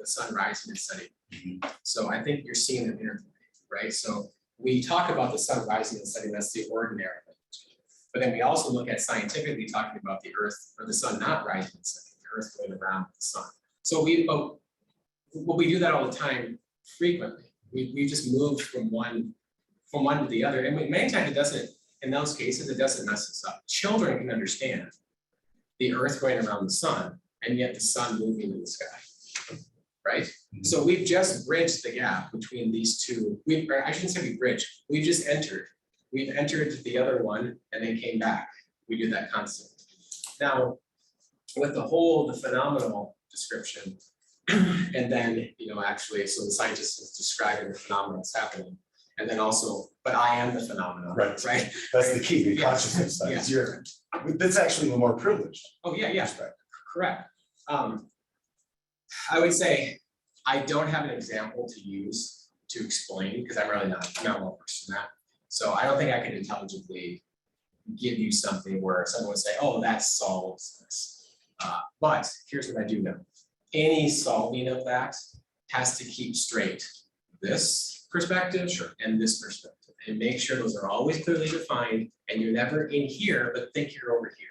sun rising and setting. So I think you're seeing an interplay, right? So we talk about the sun rising and setting, that's the ordinary language. But then we also look at scientifically talking about the earth or the sun not rising and setting, the earth going around the sun. So we do that all the time frequently. We just moved from one to the other. And many times it doesn't, in those cases, it doesn't mess us up. Children can understand the earth going around the sun and yet the sun moving in the sky, right? So we've just bridged the gap between these two. I shouldn't say we bridged, we've just entered. We've entered the other one and then came back. We do that constantly. Now, with the phenomenal description, and then, actually, so the scientist is describing the phenomenon that's happening. And then also, but I am the phenomenon, right? That's the key, the Yes. consciousness studies. That's actually the more privileged. Oh, yeah, correct. I would say I don't have an example to use to explain because I'm really not well versed in that. So I don't think I can intelligently give you something where someone would say, oh, that solves this. But here's what I do know. Any solving of that has to keep straight this perspective and this perspective, and make sure those are always clearly defined, and you're never in here, but think you're over here.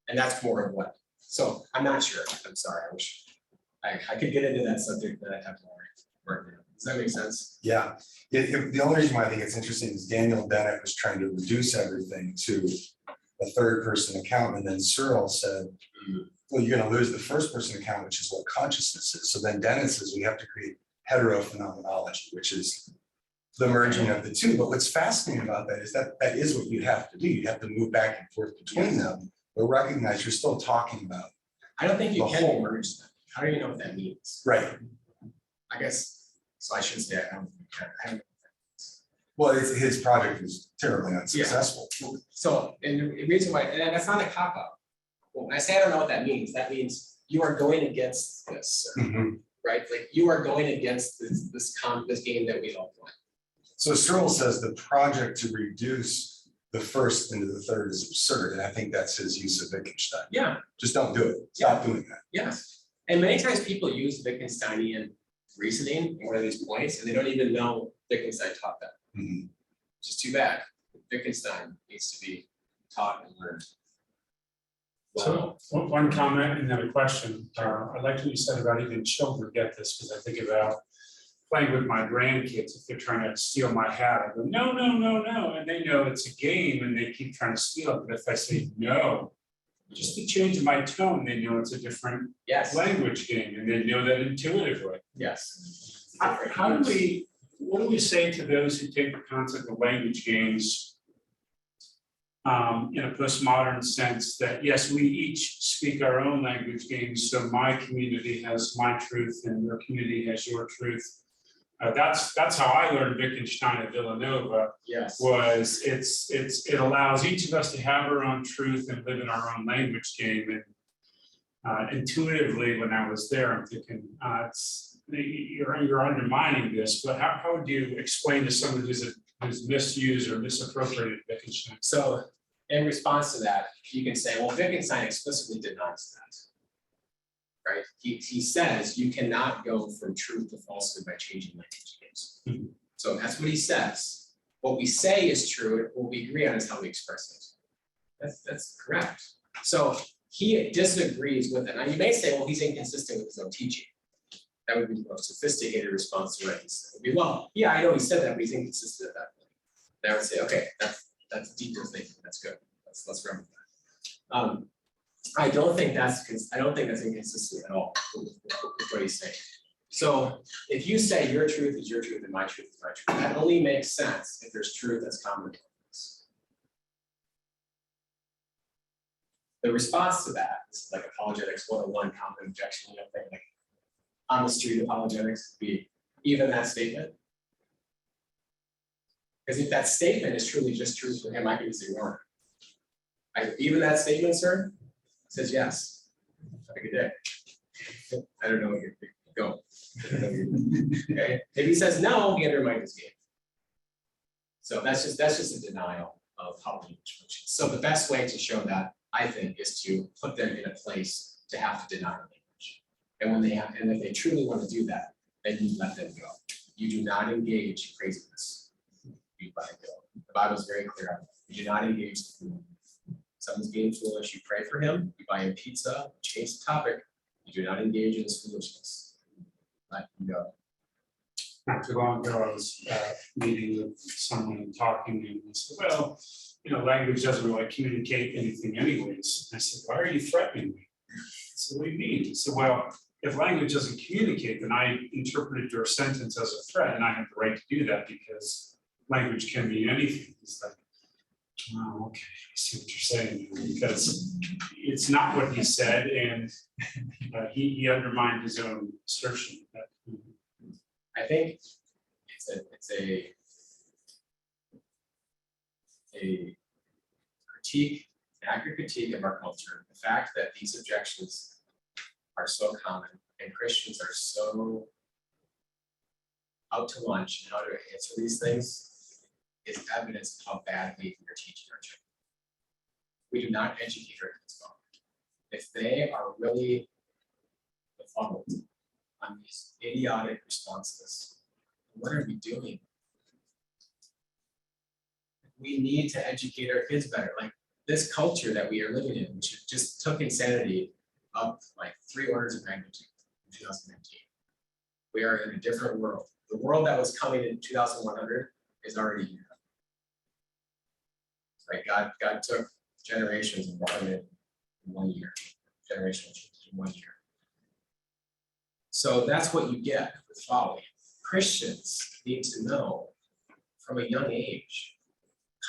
And that's more of what, so I'm not sure, I'm sorry, I wish I could get into that subject, but I have more work now. Does that make sense? Yeah, the only reason why I think it's interesting is Daniel Dennett was trying to reduce everything to a third person account, and then Searle said, well, you're gonna lose the first person account, which is what consciousness is. So then Dennett says we have to create heterophenomenology, which is the merging of the two. But what's fascinating about that is what you have to do. You have to move back and forth between them, but recognize you're still talking about. I don't think you The can whole. merge them. How do you know what that means? Right. I guess, so I should say, I don't think you can. I don't know. Well, his project was terribly unsuccessful. So, and the reason why, and that's not a cop-out. When I say I don't know what that means you are going against this, Mhm. right? Like you are going against this game that we all play. So Searle says the project to reduce the first into the third is absurd, and I think that's his use of Wittgenstein. Yeah, Just don't do it. Stop doing that. yes. And many times people use Wittgensteinian reasoning in one of these points, and they don't even know Wittgenstein taught that. Mhm. Which is too bad. Wittgenstein needs to be taught and learned. So one comment and then a question. I like what you said about even children get this, because I think about playing with my grandkids. If they're trying to steal my hat, I go, no, no, no, no. And they know it's a game and they keep trying to steal it. But if I say no, just the change in my tone, they know it's a different Yes, language game and they know that intuitively. yes. What do we say to those who take the concept of language games in a postmodern sense that, yes, we each speak our own language games, so my community has my truth and your community has your truth. That's how I learned Wittgenstein at Villanova, Yes. was it allows each of us to have our own truth and live in our own language game. And intuitively, when I was there, I'm thinking, you're undermining this, but how would you explain to someone who's misused or misappropriated Wittgenstein? So in response to that, you can say, well, Wittgenstein explicitly denies that. Right? He says you cannot go from truth to falsehood by changing language games. Mhm. So that's what he says. What we say is true, what we agree on is how we express it. That's correct. So he disagrees with it. Now you may say, well, he's inconsistent with his own teaching. That would be the most sophisticated response to what he said. It would be, well, yeah, I know he said that, but he's inconsistent at that point. And I would say, okay, that's deeper thinking. That's good. Let's run with that. I don't think that's inconsistent at all with what he's saying. So if you say your truth is your truth and my truth is my truth, that only makes sense if there's truth that's common to us. The response to that is like Apologetics 101 common objection, thing like on the street apologetics would be even that statement. Because if that statement is truly just truth for him, I can say warrant. Even that statement, sir, says yes. Have a good day. I don't know where you're going. Okay. If he says no, he undermines his game. So that's just a denial of how language functions. So the best way to show that, I think, is to put them in a place to have to deny language. And when they have, and if they truly want to do that, then you let them go. You do not engage in craziness. You let it go. The Bible is very clear on that. You do not engage the fool. Someone's being foolish, you pray for him, you buy him pizza, change the topic, you do not engage in his foolishness. Let him go. Not too long ago, I was meeting with someone and talking, and he said, well, language doesn't really communicate anything anyways. I said, why are you threatening me? I said, what do you mean? He said, well, if language doesn't communicate, then I interpreted your sentence as a threat, and I have the right to do that because language can mean anything. It's like, oh, okay, I see what you're saying, because it's not what he said, and he undermined his own assertion. I think it's a critique, an accurate critique of our culture. The fact that these objections are so common and Christians are so out to lunch in how to answer these things is evidence of how badly we are teaching our children. We do not educate our kids well. If they are really befuddled on these idiotic responses, What are we doing? We need to educate our kids better. Like this culture that we are living in, which just took insanity up like 3 orders of magnitude in 2019. We are in a different world. The world that was coming in 2100 is already here. Right? God took generations and brought it in 1 year. Generational change in 1 year. So that's what you get with folly. Christians need to know from a young age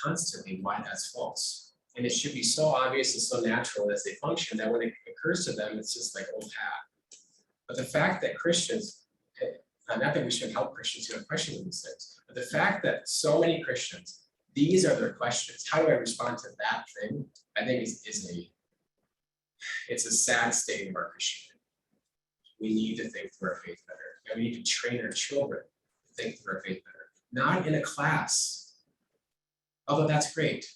constantly why that's false. And it should be so obvious and so natural as they function that when it occurs to them, it's just like old hat. But the fact that Christians, not that we should help Christians who have questions these things, but the fact that so many Christians, these are their questions. How do I respond to that thing? I think it's a sad state of our Christianity. We need to think through our faith better. And we need to train our children to think through our faith better. Not in a class, although that's great,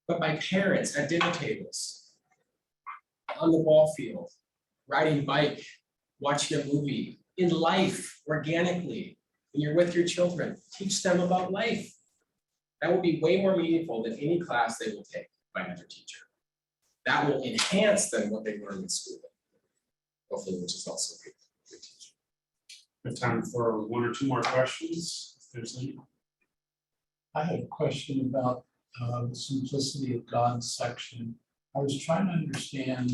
but by parents at dinner tables, on the ball field, riding a bike, watching a movie, in life, organically, when you're with your children, teach them about life. That will be way more meaningful than any class they will take by another teacher. That will enhance them what they learn in school. Hopefully, which is also good teaching. We have time for 1 or 2 more questions, if there's any. I had a question about the simplicity of God section. I was trying to understand,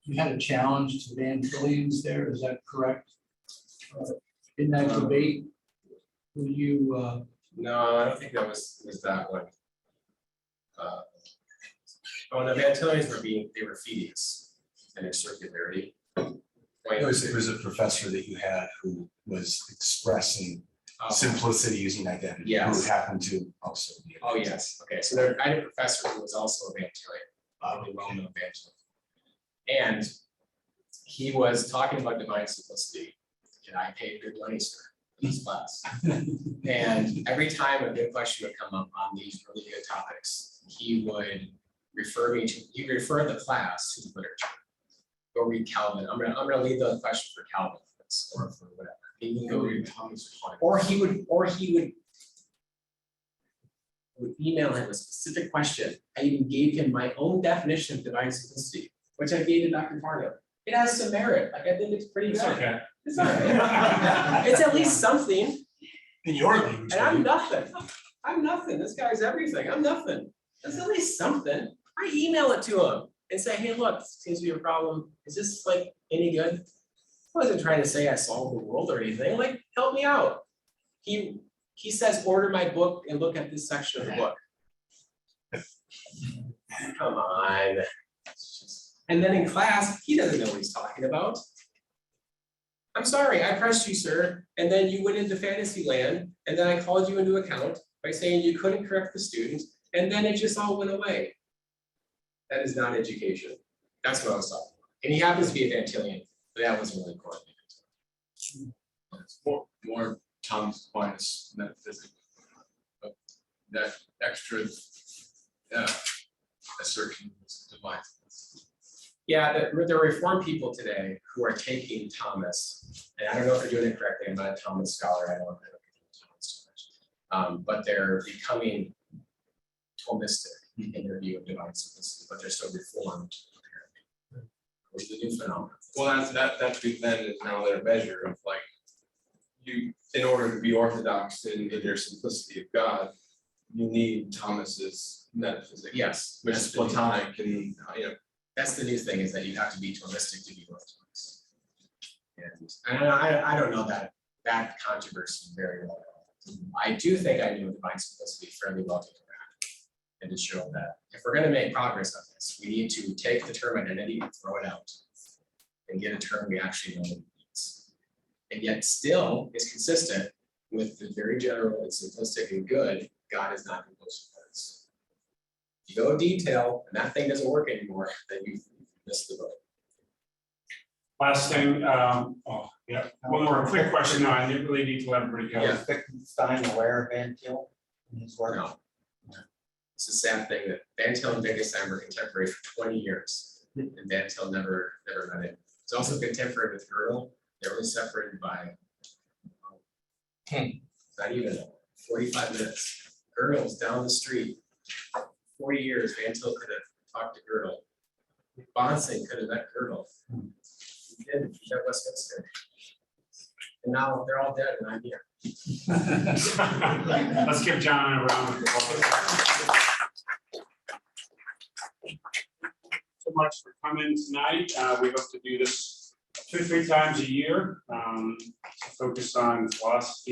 you had a challenge to Van Tillians there, is that correct? In that debate, will you, No, I don't think that was that one. The Van Tillians they were feeding us and their circularity. It was a professor that you had who was expressing simplicity using identity. Yes. Who happened to also be. Oh, yes, okay, so I had a professor who was also a Van Tillian, really well-known Van Tillian. And he was talking about divine simplicity, and I paid good money, sir, in this class. And every time a good question would come up on these really good topics, he would refer the class to the literature. Go read Calvin. I'm gonna leave the question for Calvin or for whatever. He can go read Thomas. Or he would email him a specific question. I even gave him my own definition of divine simplicity, which I gave to Dr. Fargo. It has some merit. Like I think it's pretty good. It's okay. It's all right. It's at least something. in your language? And I'm nothing. I'm nothing. This guy's everything. I'm nothing. That's at least something. I email it to him and say, hey, look, seems to be a problem. Is this like any good? I wasn't trying to say I solved the world or anything. Like, help me out. He says, order my book and look at this section of the book. Come on. And then in class, he doesn't know what he's talking about. I'm sorry, I pressed you, sir. And then you went into fantasy land. And then I called you into account by saying you couldn't correct the students. And then it just all went away. That is not education. That's what I was talking about. And he happens to be a Van Tillian, but that wasn't really coordinated. It's more Thomas Aquinas metaphysics. But that extra assertion is divine. Yeah, the Reformed people today who are taking Thomas, and I don't know if they're doing it correctly, I'm not a Thomas scholar, I don't know Thomas too much, but they're becoming Thomistic in their view of divine simplicity, but they're still Reformed, apparently, which is a new phenomenon. Well, that then is now their measure of like, you, in order to be orthodox in their simplicity of God, you need Thomas's metaphysics. Yes, Which is Platonic and, that's the new thing, is that you have to be Thomistic to be Orthodox. And I don't know that controversy very well. I do think I knew divine simplicity fairly well to interact and to show that if we're going to make progress on this, we need to take the term identity and throw it out and get a term we actually know what it means. And yet still is consistent with the very general and simplistic and good, God is not composed of words. You go detail and that thing doesn't work anymore, then you missed the boat. Last thing, one more quick question. No, I really need to let everybody go. Yeah. Is Wittgenstein aware of Van Til in his work? No. It's a sad thing that Van Til and Wittgenstein were contemporary for 20 years, and Van Til never met it. It's also contemporary with Gödel. They're only separated by Not even 45 minutes. Girdle's down the street. 40 years, Van Til could have talked to Girdle. Bonsing could have met Girdle. He didn't, he's at Westminster. And now they're all dead and I'm here. Let's give John a round of applause. So much for coming tonight. We hope to do this 2 or 3 times a year. To focus on philosophy